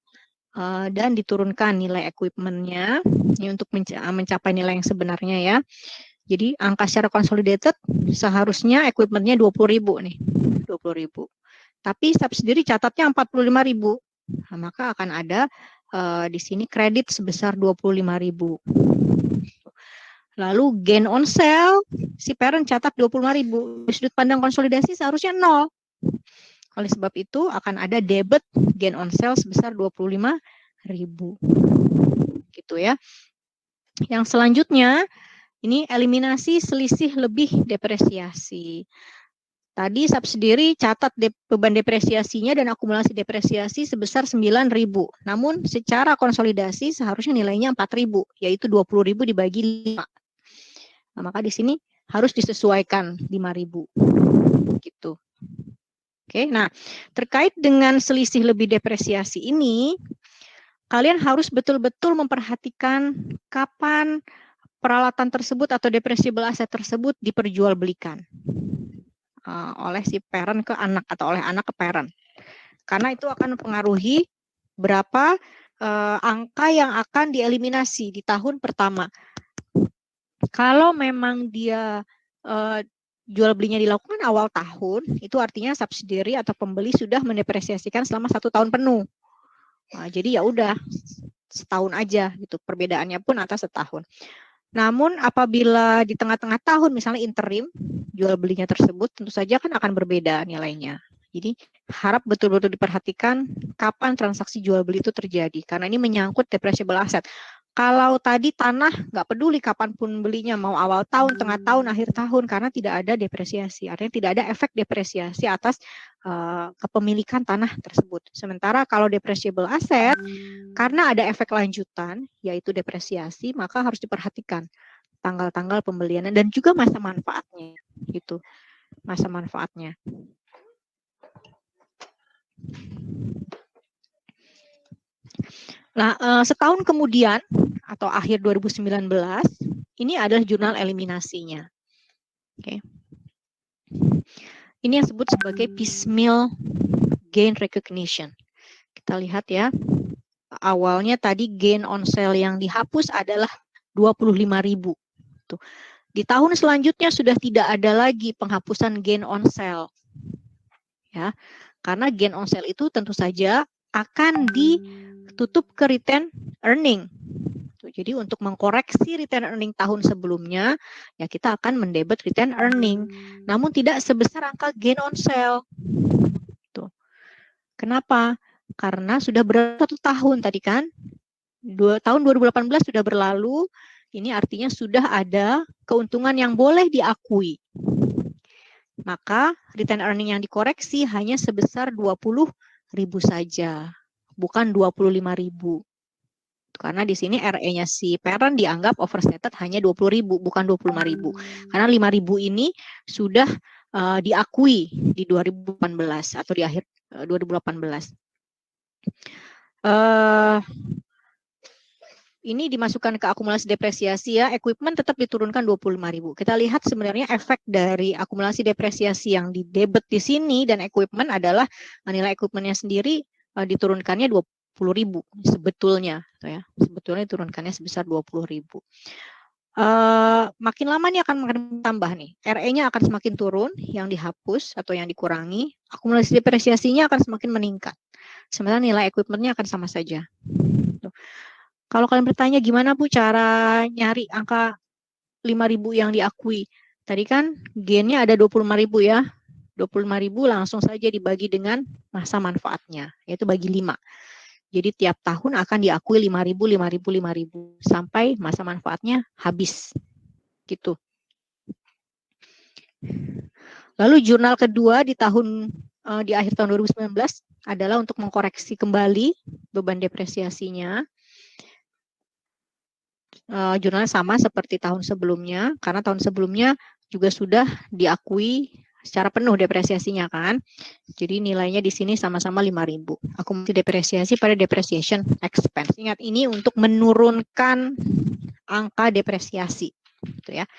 dan diturunkan nilai equipment-nya ini untuk mencapai nilai yang sebenarnya ya. Jadi angka secara consolidated seharusnya equipment-nya 20.000 nih, 20.000. Tapi subsidiary catatnya 45.000. Nah, maka akan ada di sini kredit sebesar 25.000. Lalu gain on sale si parent catat 25.000. Di sudut pandang konsolidasi seharusnya 0. Oleh sebab itu akan ada debit gain on sale sebesar 25.000. Gitu ya. Yang selanjutnya ini eliminasi selisih lebih depresiasi. Tadi subsidiary catat beban depresiasinya dan akumulasi depresiasi sebesar 9.000. Namun secara konsolidasi seharusnya nilainya 4.000, yaitu 20.000 dibagi 5. Nah, maka di sini harus disesuaikan 5.000. Gitu. Oke, nah terkait dengan selisih lebih depresiasi ini, kalian harus betul-betul memperhatikan kapan peralatan tersebut atau depreciable asset tersebut diperjualbelikan oleh si parent ke anak atau oleh anak ke parent. Karena itu akan mempengaruhi berapa angka yang akan dieliminasi di tahun pertama. Kalau memang dia jual belinya dilakukan awal tahun, itu artinya subsidiary atau pembeli sudah mendepresiasikan selama 1 tahun penuh. Nah, jadi ya udah setahun aja gitu. Perbedaannya pun atas setahun. Namun apabila di tengah-tengah tahun misalnya interim jual belinya tersebut tentu saja kan akan berbeda nilainya. Jadi harap betul-betul diperhatikan kapan transaksi jual beli itu terjadi karena ini menyangkut depreciable asset. Kalau tadi tanah nggak peduli kapanpun belinya, mau awal tahun, tengah tahun, akhir tahun, karena tidak ada depresiasi. Artinya tidak ada efek depresiasi atas kepemilikan tanah tersebut. Sementara kalau depreciable asset, karena ada efek lanjutan, yaitu depresiasi, maka harus diperhatikan tanggal-tanggal pembeliannya dan juga masa manfaatnya. Gitu, masa manfaatnya. Nah, setahun kemudian atau akhir 2019, ini adalah jurnal eliminasinya. Oke. Ini yang disebut sebagai piecemeal gain recognition. Kita lihat ya. Awalnya tadi gain on sale yang dihapus adalah 25.000. Tuh. Di tahun selanjutnya sudah tidak ada lagi penghapusan gain on sale. Ya. Karena gain on sale itu tentu saja akan ditutup ke return earning. Jadi untuk mengkoreksi return earning tahun sebelumnya, ya kita akan mendebet return earning. Namun tidak sebesar angka gain on sale. Tuh. Kenapa? Karena sudah berapa 1 tahun tadi kan? Tahun 2018 sudah berlalu, ini artinya sudah ada keuntungan yang boleh diakui. Maka return earning yang dikoreksi hanya sebesar 20.000 saja, bukan 25.000. Karena di sini RE-nya si parent dianggap overstated hanya 20.000, bukan 25.000. Karena 5.000 ini sudah diakui di 2018 atau di akhir 2018. Ini dimasukkan ke akumulasi depresiasi ya, equipment tetap diturunkan 25.000. Kita lihat sebenarnya efek dari akumulasi depresiasi yang didebet di sini dan equipment adalah nilai equipmentnya sendiri diturunkannya 20.000 sebetulnya, ya. Sebetulnya diturunkannya sebesar 20.000. Makin lama nih akan makin tambah nih, RE-nya akan semakin turun, yang dihapus atau yang dikurangi, akumulasi depresiasinya akan semakin meningkat. Sementara nilai equipment-nya akan sama saja. Tuh. Kalau kalian bertanya gimana Bu cara nyari angka 5.000 yang diakui? Tadi kan gain-nya ada 25.000 ya. 25.000 langsung saja dibagi dengan masa manfaatnya, yaitu bagi 5. Jadi tiap tahun akan diakui 5.000, 5.000, 5.000 sampai masa manfaatnya habis. Gitu. Lalu jurnal kedua di akhir tahun 2019 adalah untuk mengkoreksi kembali beban depresiasinya. Jurnalnya sama seperti tahun sebelumnya, karena tahun sebelumnya juga sudah diakui secara penuh depresiasinya kan. Jadi nilainya di sini sama-sama 5.000. Akumulasi depresiasi pada depreciation expense. Ingat ini untuk menurunkan angka depresiasi, gitu ya.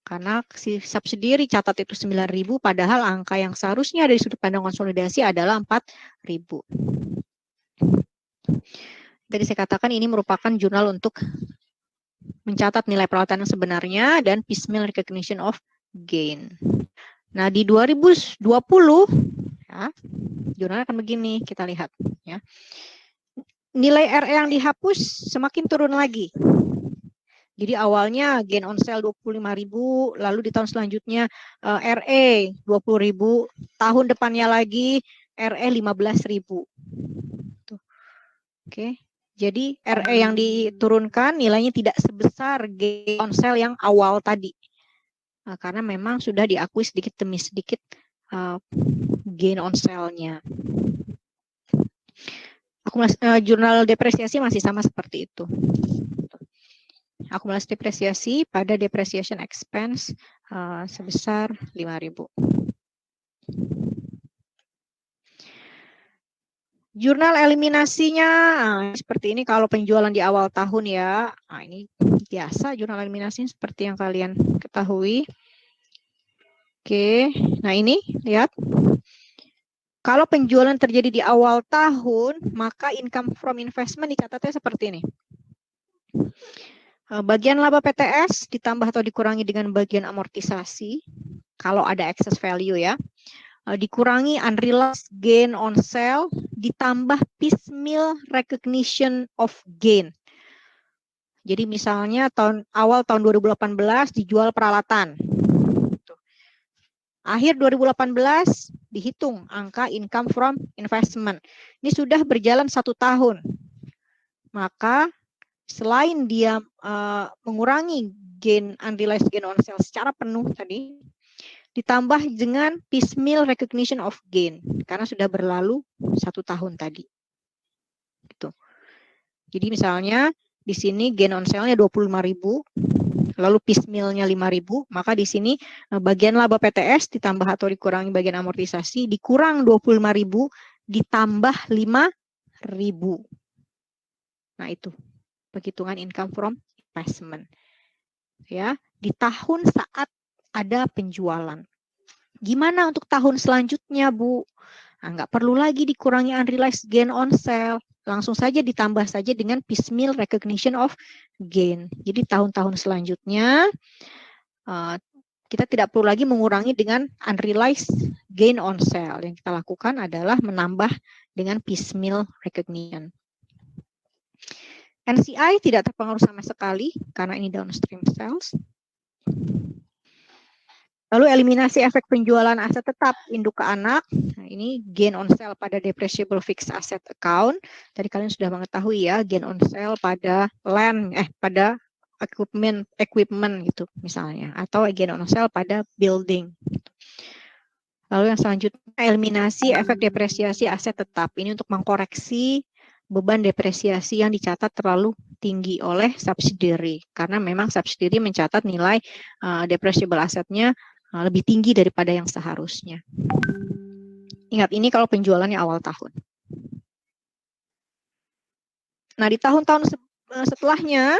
Karena si subsidiary catat itu 9.000, padahal angka yang seharusnya dari sudut pandang konsolidasi adalah 4.000. Tadi saya katakan ini merupakan jurnal untuk mencatat nilai peralatan yang sebenarnya dan piecemeal recognition of gain. Nah, di 2020 ya, jurnal akan begini, kita lihat ya. Nilai RE yang dihapus semakin turun lagi. Jadi awalnya gain on sale 25.000, lalu di tahun selanjutnya RE 20.000, tahun depannya lagi RE 15.000. Oke. Jadi RE yang diturunkan nilainya tidak sebesar gain on sale yang awal tadi. Karena memang sudah diakui sedikit demi sedikit gain on sale-nya. Jurnal depresiasi masih sama seperti itu. Akumulasi depresiasi pada depreciation expense sebesar 5.000. Jurnal eliminasinya seperti ini kalau penjualan di awal tahun ya. Nah, ini biasa jurnal eliminasi seperti yang kalian ketahui. Oke, nah ini lihat. Kalau penjualan terjadi di awal tahun, maka income from investment dicatatnya seperti ini. Bagian laba PTS ditambah atau dikurangi dengan bagian amortisasi. Kalau ada excess value ya. Dikurangi unrealized gain on sale, ditambah piecemeal recognition of gain. Jadi misalnya awal tahun 2018 dijual peralatan. Akhir 2018 dihitung angka income from investment. Ini sudah berjalan 1 tahun. Maka selain dia mengurangi gain unrealized gain on sale secara penuh tadi, ditambah dengan piecemeal recognition of gain karena sudah berlalu 1 tahun tadi. Gitu. Jadi misalnya di sini gain on sale-nya 25.000, lalu piecemeal-nya 5.000, maka di sini bagian laba PTS ditambah atau dikurangi bagian amortisasi dikurang 25.000 ditambah 5.000. Nah, itu penghitungan income from investment. Ya, di tahun saat ada penjualan. Gimana untuk tahun selanjutnya, Bu? Nah, nggak perlu lagi dikurangi unrealized gain on sale. Langsung saja ditambah saja dengan piecemeal recognition of gain. Jadi tahun-tahun selanjutnya kita tidak perlu lagi mengurangi dengan unrealized gain on sale. Yang kita lakukan adalah menambah dengan piecemeal recognition. NCI tidak terpengaruh sama sekali karena ini downstream sales. Lalu eliminasi efek penjualan aset tetap induk ke anak. Nah, ini gain on sale pada depreciable fixed asset account. Tadi kalian sudah mengetahui ya, gain on sale pada pada equipment gitu misalnya, atau gain on sale pada building. Lalu yang selanjutnya eliminasi efek depresiasi aset tetap. Ini untuk mengkoreksi beban depresiasi yang dicatat terlalu tinggi oleh subsidiary karena memang subsidiary mencatat nilai depreciable asetnya lebih tinggi daripada yang seharusnya. Ingat, ini kalau penjualannya awal tahun. Nah, di tahun-tahun setelahnya,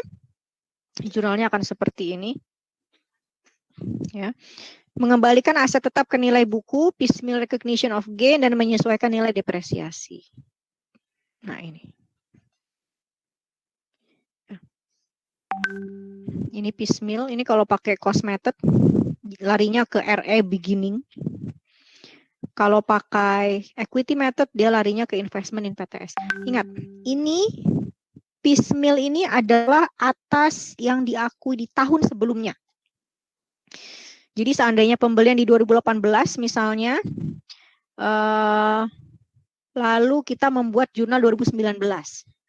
jurnalnya akan seperti ini. Ya. Mengembalikan aset tetap ke nilai buku, piecemeal recognition of gain, dan menyesuaikan nilai depresiasi. Nah, ini. Ini piecemeal, ini kalau pakai cost method, larinya ke RE beginning. Kalau pakai equity method, dia larinya ke investment in PTS. Ingat, ini piecemeal ini adalah atas yang diakui di tahun sebelumnya. Jadi seandainya pembelian di 2018 misalnya, lalu kita membuat jurnal 2019,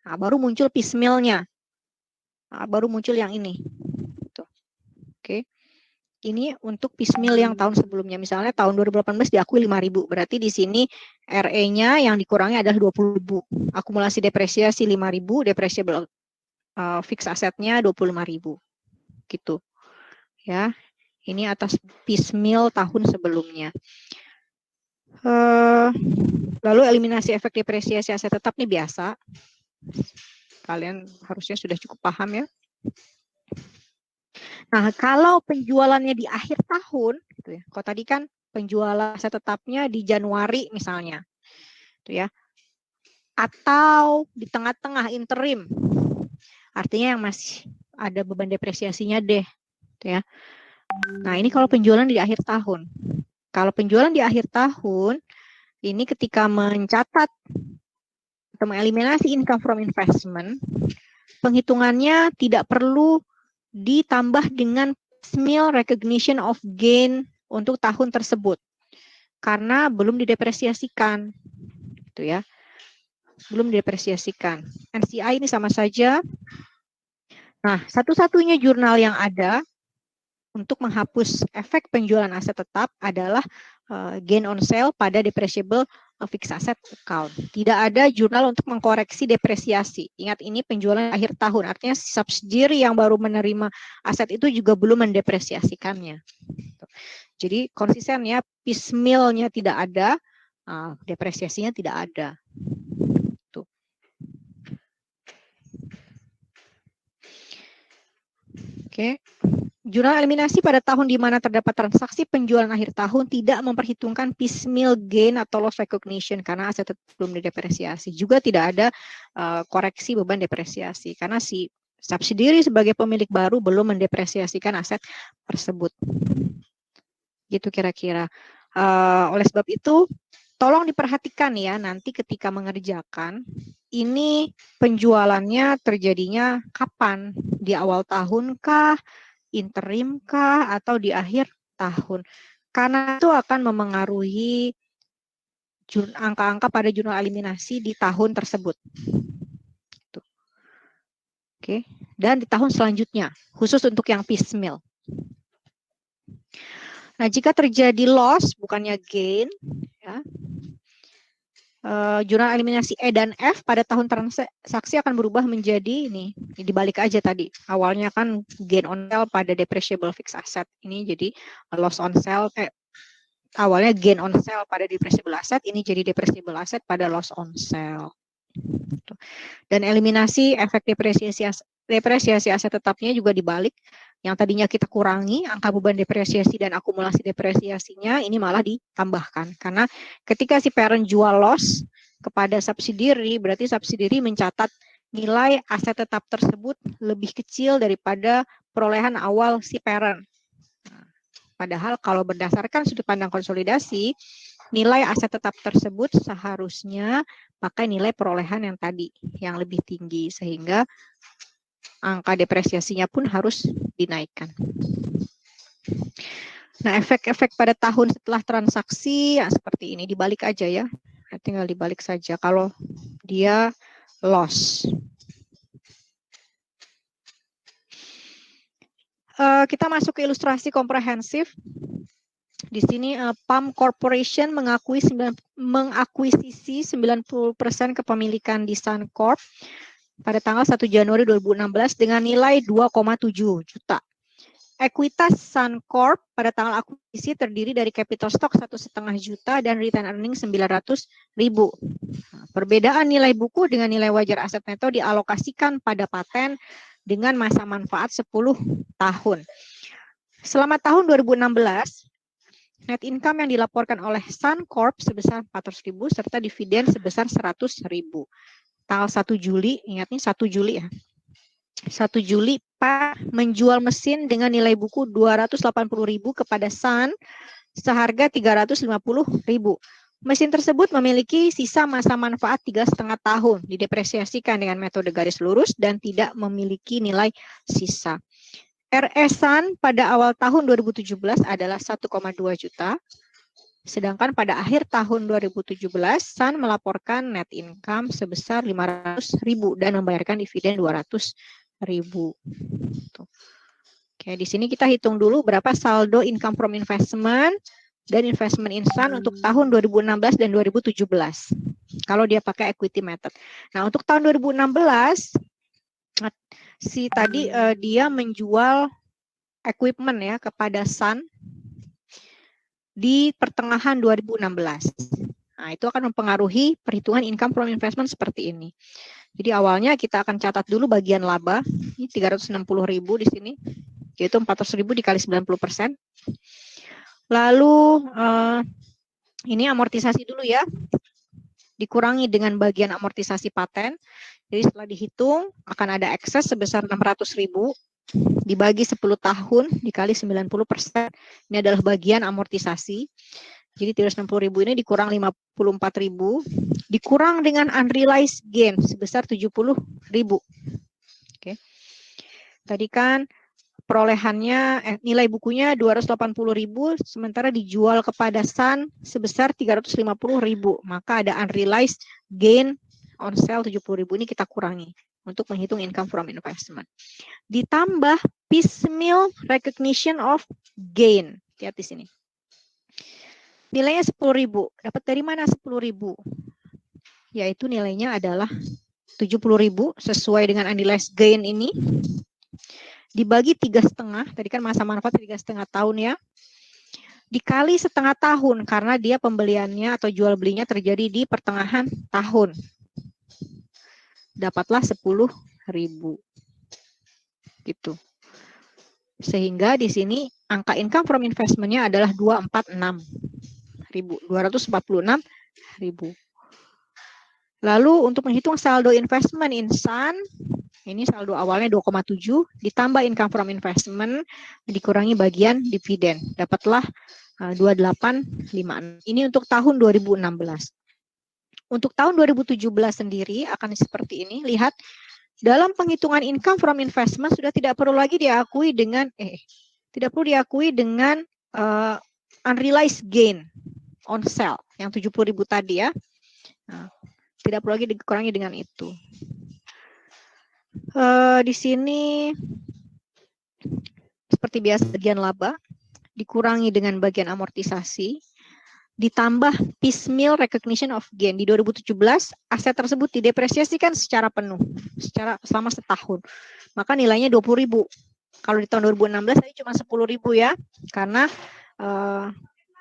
nah, baru muncul piecemeal-nya, nah, baru muncul yang ini. Tuh. Oke. Ini untuk piecemeal yang tahun sebelumnya. Misalnya tahun 2018 diakui 5.000. Berarti di sini RE-nya yang dikurangi adalah 20.000. Akumulasi depresiasi 5.000, depreciable fixed asset-nya 25.000. Gitu. Ya. Ini atas piecemeal tahun sebelumnya. Lalu eliminasi efek depresiasi aset tetap ini biasa. Kalian harusnya sudah cukup paham ya. Nah, kalau penjualannya di akhir tahun, gitu ya. Kalau tadi kan penjualan aset tetapnya di Januari misalnya, gitu ya. Atau di tengah-tengah interim, artinya yang masih ada beban depresiasinya deh, gitu ya. Nah, ini kalau penjualan di akhir tahun. Kalau penjualan di akhir tahun, ini ketika mencatat atau mengeliminasi income from investment, penghitungannya tidak perlu ditambah dengan piecemeal recognition of gain untuk tahun tersebut karena belum didepresiasikan, gitu ya, belum didepresiasikan. NCI ini sama saja. Nah, satu-satunya jurnal yang ada untuk menghapus efek penjualan aset tetap adalah gain on sale pada depreciable fixed asset account. Tidak ada jurnal untuk mengkoreksi depresiasi. Ingat, ini penjualan akhir tahun, artinya subsidiary yang baru menerima aset itu juga belum mendepresiasikannya. Jadi konsisten ya, piecemeal-nya tidak ada, depresiasinya tidak ada. Oke. Jurnal eliminasi pada tahun di mana terdapat transaksi penjualan akhir tahun tidak memperhitungkan piecemeal gain atau loss recognition karena aset belum didepresiasi. Juga tidak ada koreksi beban depresiasi karena si subsidiary sebagai pemilik baru belum mendepresiasikan aset tersebut. Gitu kira-kira. Oleh sebab itu, tolong diperhatikan ya nanti ketika mengerjakan, ini penjualannya terjadinya kapan? Di awal tahun kah? Interim kah atau di akhir tahun, karena itu akan memengaruhi angka-angka pada jurnal eliminasi di tahun tersebut. Oke, dan di tahun selanjutnya khusus untuk yang piecemeal. Nah, jika terjadi loss bukannya gain, ya, jurnal eliminasi E dan F pada tahun transaksi akan berubah menjadi ini, dibalik aja tadi. Awalnya kan gain on sale pada depreciable fixed asset. Ini jadi loss on sale, awalnya gain on sale pada depreciable asset, ini jadi depreciable asset pada loss on sale. Dan eliminasi efek depresiasi aset tetapnya juga dibalik. Yang tadinya kita kurangi angka beban depresiasi dan akumulasi depresiasinya, ini malah ditambahkan. Karena ketika si parent jual loss kepada subsidiary, berarti subsidiary mencatat nilai aset tetap tersebut lebih kecil daripada perolehan awal si parent. Padahal kalau berdasarkan sudut pandang konsolidasi, nilai aset tetap tersebut seharusnya pakai nilai perolehan yang tadi, yang lebih tinggi, sehingga angka depresiasinya pun harus dinaikkan. Nah, efek-efek pada tahun setelah transaksi ya seperti ini, dibalik aja ya. Tinggal dibalik saja kalau dia loss. Kita masuk ke ilustrasi komprehensif. Di sini PAM Corporation mengakuisisi 90% kepemilikan di Suncorp pada tanggal 1 Januari 2016 dengan nilai 2,7 juta. Ekuitas Suncorp pada tanggal akuisisi terdiri dari capital stock 1,5 juta dan retained earnings 900.000. Nah, perbedaan nilai buku dengan nilai wajar aset neto dialokasikan pada paten dengan masa manfaat 10 tahun. Selama tahun 2016, net income yang dilaporkan oleh Suncorp sebesar 400.000 serta dividen sebesar 100.000. Tanggal 1 Juli, ingat nih 1 Juli ya. 1 Juli Pak menjual mesin dengan nilai buku 280.000 kepada Sun seharga 350.000. Mesin tersebut memiliki sisa masa manfaat 3,5 tahun, didepresiasikan dengan metode garis lurus dan tidak memiliki nilai sisa. RE Sun pada awal tahun 2017 adalah 1,2 juta. Sedangkan pada akhir tahun 2017, Sun melaporkan net income sebesar 500.000 dan membayarkan dividen 200.000. Oke, di sini kita hitung dulu berapa saldo income from investment dan investment in Sun untuk tahun 2016 dan 2017. Kalau dia pakai equity method. Nah, untuk tahun 2016, dia menjual equipment ya kepada Sun di pertengahan 2016. Nah, itu akan mempengaruhi perhitungan income from investment seperti ini. Jadi awalnya kita akan catat dulu bagian laba, ini 360.000 di sini, yaitu 400.000 dikali 90%. Lalu ini amortisasi dulu ya, dikurangi dengan bagian amortisasi paten. Jadi setelah dihitung akan ada ekses sebesar 600.000 dibagi 10 tahun dikali 90%. Ini adalah bagian amortisasi. Jadi 360.000 ini dikurang 54.000, dikurang dengan unrealized gain sebesar 70.000. Oke. Tadi kan perolehannya nilai bukunya 280.000, sementara dijual kepada Sun sebesar 350.000. Maka ada unrealized gain on sale 70.000 ini kita kurangi untuk menghitung income from investment. Ditambah piecemeal recognition of gain. Lihat di sini. Nilainya 10.000. Dapat dari mana 10.000? Yaitu nilainya adalah 70.000 sesuai dengan unrealized gain ini. Dibagi 3,5, tadi kan masa manfaat 3,5 tahun ya. Dikali setengah tahun karena dia pembeliannya atau jual belinya terjadi di pertengahan tahun. Dapatlah 10.000. Gitu. Sehingga di sini angka income from investment-nya adalah 246.000. Lalu untuk menghitung saldo investment insan, ini saldo awalnya 2,7 ditambah income from investment dikurangi bagian dividen. Dapatlah 2856. Ini untuk tahun 2016. Untuk tahun 2017 sendiri akan seperti ini. Lihat, dalam penghitungan income from investment sudah tidak perlu lagi diakui dengan unrealized gain on sale yang 70.000 tadi ya. Nah, tidak perlu lagi dikurangi dengan itu. Di sini seperti biasa bagian laba dikurangi dengan bagian amortisasi ditambah piecemeal recognition of gain. Di 2017 aset tersebut didepresiasikan secara penuh selama setahun. Maka nilainya 20.000. Kalau di tahun 2016 tadi cuma 10.000 ya, karena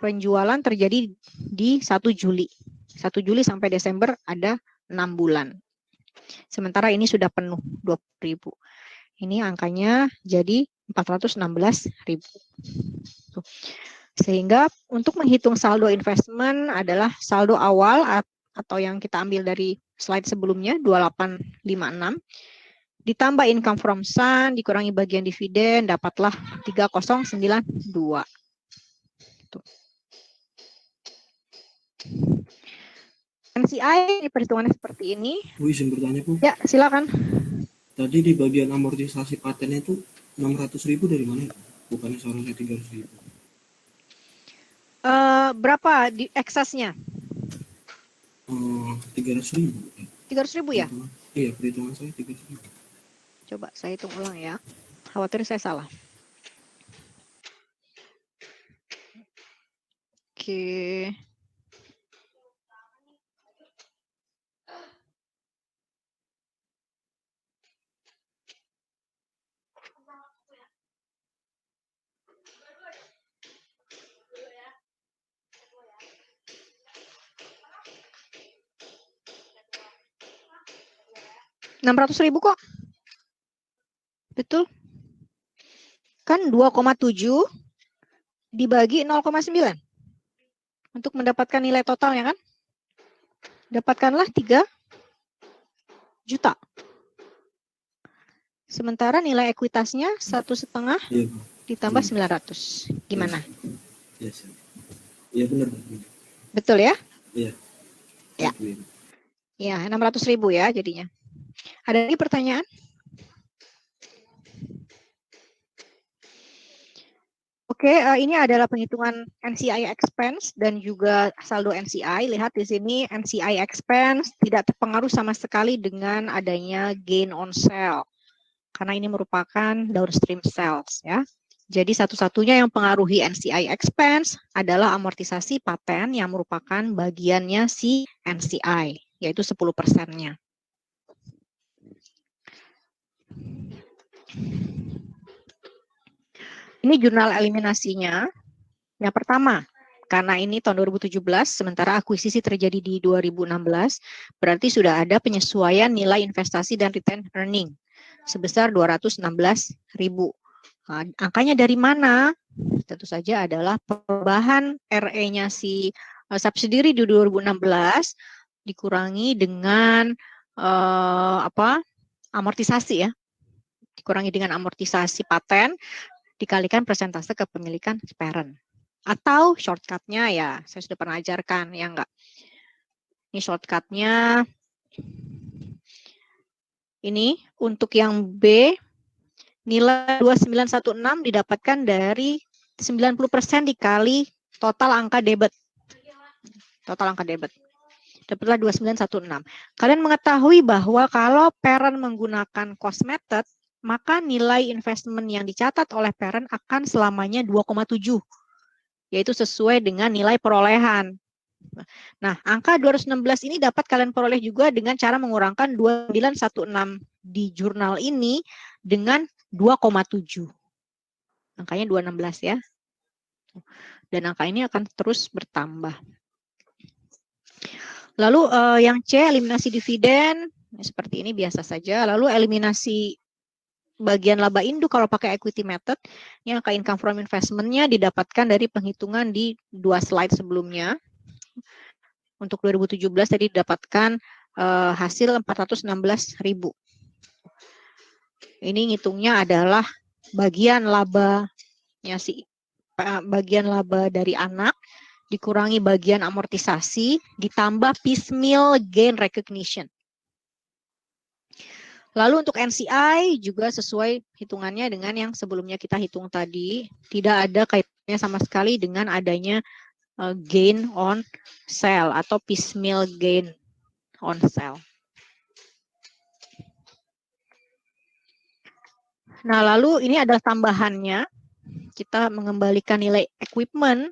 penjualan terjadi di 1 Juli. 1 Juli sampai Desember ada 6 bulan. Sementara ini sudah penuh 20.000. Ini angkanya jadi 416.000. Sehingga untuk menghitung saldo investment adalah saldo awal atau yang kita ambil dari slide sebelumnya 2856 ditambah income from sun dikurangi bagian dividen dapatlah 3092. NCI perhitungannya seperti ini. Bu, izin bertanya, Bu. Ya, silakan. Tadi di bagian amortisasi patennya itu 600.000 dari mana? Bukannya seharusnya 300.000. Berapa di eksesnya? 300.000. 300.000 ya? Iya, perhitungan saya 300.000. Coba saya hitung ulang ya. Khawatir saya salah. Oke. Rp600.000 kok. Betul? Kan 2,7 dibagi 0,9. Untuk mendapatkan nilai totalnya kan? Dapatkanlah 3 juta. Sementara nilai ekuitasnya 1,5 ditambah 900. Gimana? Iya benar. Betul ya? Iya. Ya. Ya, 600.000 ya jadinya. Ada lagi pertanyaan? Oke, ini adalah penghitungan NCI expense dan juga saldo NCI. Lihat di sini NCI expense tidak terpengaruh sama sekali dengan adanya gain on sale. Karena ini merupakan downstream sales ya. Jadi satu-satunya yang pengaruhi NCI expense adalah amortisasi paten yang merupakan bagiannya si NCI, yaitu 10%-nya. Ini jurnal eliminasinya. Yang pertama, karena ini tahun 2017, sementara akuisisi terjadi di 2016, berarti sudah ada penyesuaian nilai investasi dan return earning sebesar 216.000. Nah, angkanya dari mana? Tentu saja adalah perubahan RE-nya si subsidiary di 2016 dikurangi dengan amortisasi ya. Dikurangi dengan amortisasi paten dikalikan persentase kepemilikan parent. Atau shortcut-nya ya, saya sudah pernah ajarkan, ya enggak? Ini shortcut-nya. Ini untuk yang B, nilai 2916 didapatkan dari 90% dikali total angka debit. Total angka debit. Dapatlah 2916. Kalian mengetahui bahwa kalau parent menggunakan cost method, maka nilai investment yang dicatat oleh parent akan selamanya 2,7, yaitu sesuai dengan nilai perolehan. Nah, angka 216 ini dapat kalian peroleh juga dengan cara mengurangkan 2916 di jurnal ini dengan 2,7. Angkanya 216 ya. Dan angka ini akan terus bertambah. Lalu yang C, eliminasi dividen. Seperti ini biasa saja. Lalu eliminasi bagian laba induk kalau pakai equity method, ini angka income from investment-nya didapatkan dari penghitungan di 2 slide sebelumnya. Untuk 2017 tadi didapatkan hasil 416.000. Ini ngitungnya adalah bagian labanya bagian laba dari anak dikurangi bagian amortisasi ditambah piecemeal gain recognition. Lalu untuk NCI juga sesuai hitungannya dengan yang sebelumnya kita hitung tadi, tidak ada kaitannya sama sekali dengan adanya gain on sale atau piecemeal gain on sale. Nah, lalu ini adalah tambahannya. Kita mengembalikan nilai equipment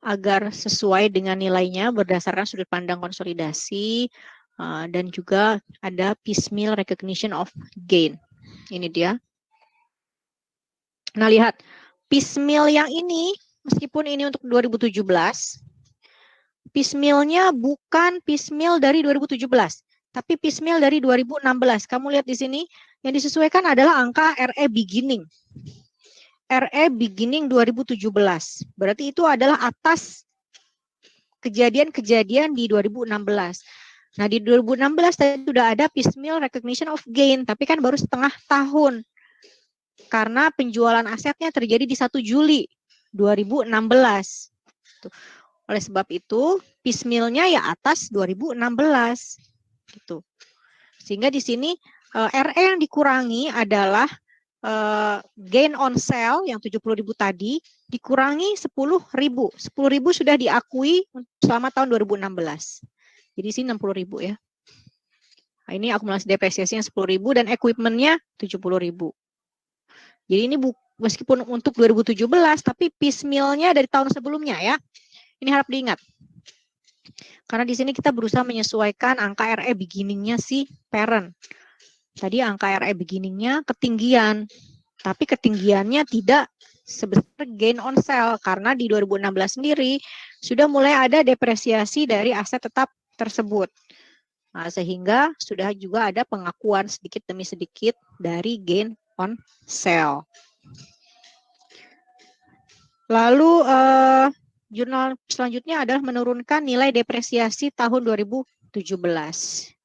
agar sesuai dengan nilainya berdasarkan sudut pandang konsolidasi, dan juga ada piecemeal recognition of gain. Ini dia. Nah, lihat. Piecemeal yang ini, meskipun ini untuk 2017, piecemeal-nya bukan piecemeal dari 2017, tapi piecemeal dari 2016. Kamu lihat di sini, yang disesuaikan adalah angka RE beginning. RE beginning 2017. Berarti itu adalah atas kejadian-kejadian di 2016. Nah, di 2016 tadi sudah ada piecemeal recognition of gain, tapi kan baru setengah tahun. Karena penjualan asetnya terjadi di 1 Juli 2016. Oleh sebab itu, piecemeal-nya ya atas 2016. Gitu. Sehingga di sini RE yang dikurangi adalah gain on sale yang 70.000 tadi dikurangi 10.000. 10.000 sudah diakui selama tahun 2016. Jadi sini 60.000 ya. Nah, ini akumulasi depresiasinya 10.000 dan equipment-nya 70.000. Jadi ini meskipun untuk 2017 tapi piecemeal-nya dari tahun sebelumnya ya. Ini harap diingat. Karena di sini kita berusaha menyesuaikan angka RE beginning-nya si parent. Tadi angka RE beginning-nya ketinggian. Tapi ketinggiannya tidak sebesar gain on sale karena di 2016 sendiri sudah mulai ada depresiasi dari aset tetap tersebut. Nah, sehingga sudah juga ada pengakuan sedikit demi sedikit dari gain on sale. Lalu jurnal selanjutnya adalah menurunkan nilai depresiasi tahun 2017.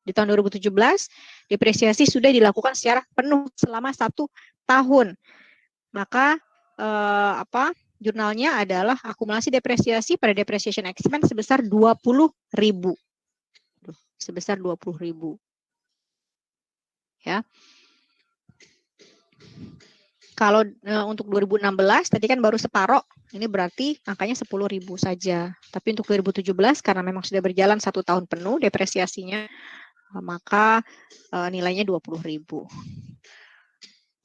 Di tahun 2017 depresiasi sudah dilakukan secara penuh selama 1 tahun. Maka jurnalnya adalah akumulasi depresiasi pada depreciation expense sebesar 20.000. Sebesar 20.000. Ya. Kalau untuk 2016 tadi kan baru separoh, ini berarti angkanya 10.000 saja. Tapi untuk 2017 karena memang sudah berjalan 1 tahun penuh depresiasinya, maka nilainya 20.000.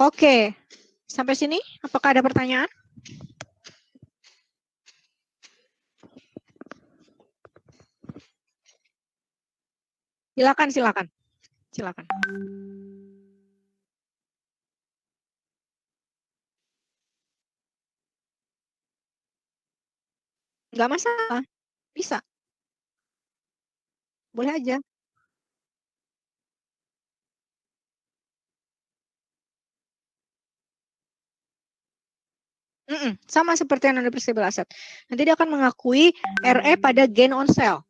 Oke, sampai sini apakah ada pertanyaan? Silakan. Enggak masalah, bisa. Boleh aja. Sama seperti yang non-depreciable asset. Nanti dia akan mengakui RE pada gain on sale.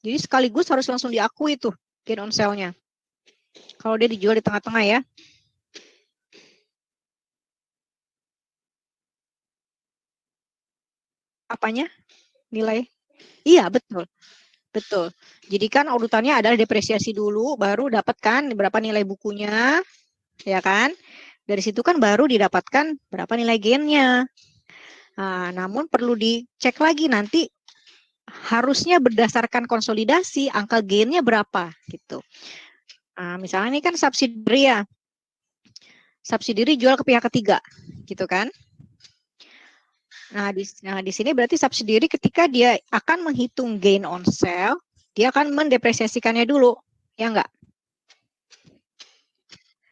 Jadi sekaligus harus langsung diakui tuh gain on sale-nya. Kalau dia dijual di tengah-tengah ya. Apanya? Nilai? Iya, betul. Betul. Jadi kan urutannya adalah depresiasi dulu, baru dapatkan berapa nilai bukunya, ya kan? Dari situ kan baru didapatkan berapa nilai gain-nya. Nah, namun perlu dicek lagi nanti harusnya berdasarkan konsolidasi angka gain-nya berapa gitu. Nah, misalnya ini kan subsidiary ya. Subsidiary jual ke pihak ketiga, gitu kan? Nah, di sini berarti subsidiary ketika dia akan menghitung gain on sale, dia akan mendepresiasikannya dulu, ya enggak?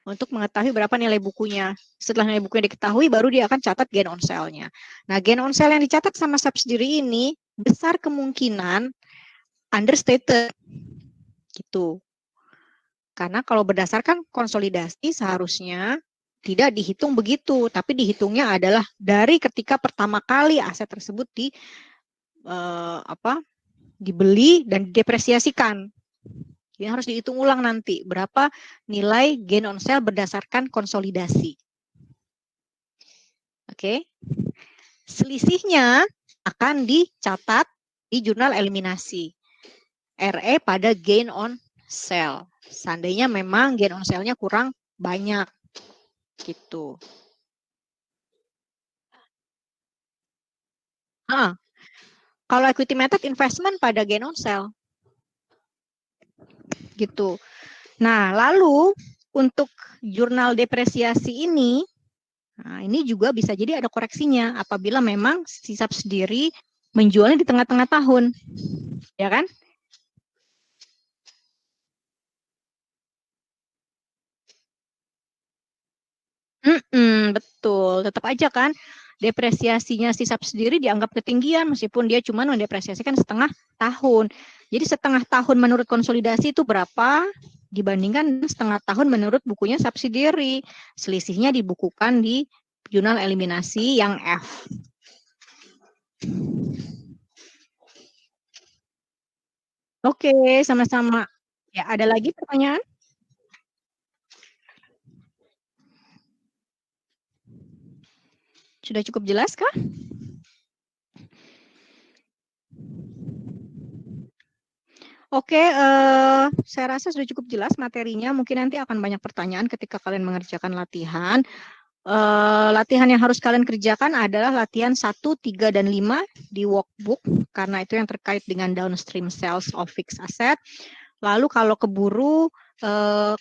Untuk mengetahui berapa nilai bukunya. Setelah nilai bukunya diketahui, baru dia akan catat gain on sale-nya. Nah, gain on sale yang dicatat sama subsidiary ini besar kemungkinan understated, gitu. Karena kalau berdasarkan konsolidasi seharusnya Tidak dihitung begitu, tapi dihitungnya adalah dari ketika pertama kali aset tersebut dibeli dan didepresiasikan. Ini harus dihitung ulang nanti berapa nilai gain on sale berdasarkan konsolidasi. Oke. Selisihnya akan dicatat di jurnal eliminasi. RE pada gain on sale. Seandainya memang gain on sale-nya kurang banyak. Gitu. Kalau equity method investment pada gain on sale. Gitu. Nah, lalu untuk jurnal depresiasi ini, nah ini juga bisa jadi ada koreksinya apabila memang si subsidiary menjualnya di tengah-tengah tahun. Ya kan? Betul, tetap aja kan depresiasinya si subsidiary dianggap ketinggian meskipun dia cuma mendepresiasikan setengah tahun. Jadi setengah tahun menurut konsolidasi itu berapa dibandingkan setengah tahun menurut bukunya subsidiary. Selisihnya dibukukan di jurnal eliminasi yang F. Oke, sama-sama. Ya, ada lagi pertanyaan? Sudah cukup jelas kah? Oke, saya rasa sudah cukup jelas materinya. Mungkin nanti akan banyak pertanyaan ketika kalian mengerjakan latihan. Latihan yang harus kalian kerjakan adalah latihan 1, 3, dan 5 di workbook, karena itu yang terkait dengan downstream sales of fixed asset. Lalu kalau keburu,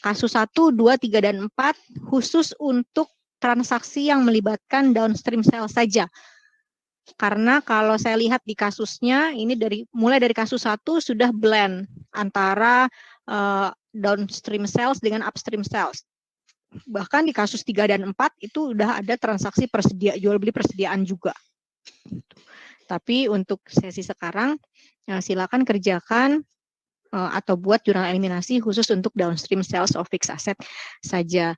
kasus 1, 2, 3, dan 4 khusus untuk transaksi yang melibatkan downstream sales saja. Karena kalau saya lihat di kasusnya, ini mulai dari kasus 1 sudah blend antara downstream sales dengan upstream sales. Bahkan di kasus 3 dan 4 itu udah ada transaksi jual beli persediaan juga. Tapi untuk sesi sekarang silakan kerjakan atau buat jurnal eliminasi khusus untuk downstream sales of fixed asset saja.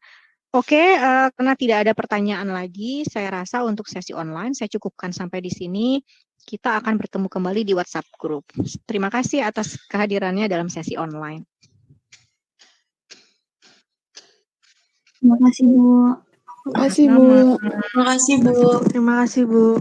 Oke, karena tidak ada pertanyaan lagi, saya rasa untuk sesi online saya cukupkan sampai di sini. Kita akan bertemu kembali di WhatsApp group. Terima kasih atas kehadirannya dalam sesi online. Terima kasih, Bu. Terima kasih, Bu. Terima kasih, Bu.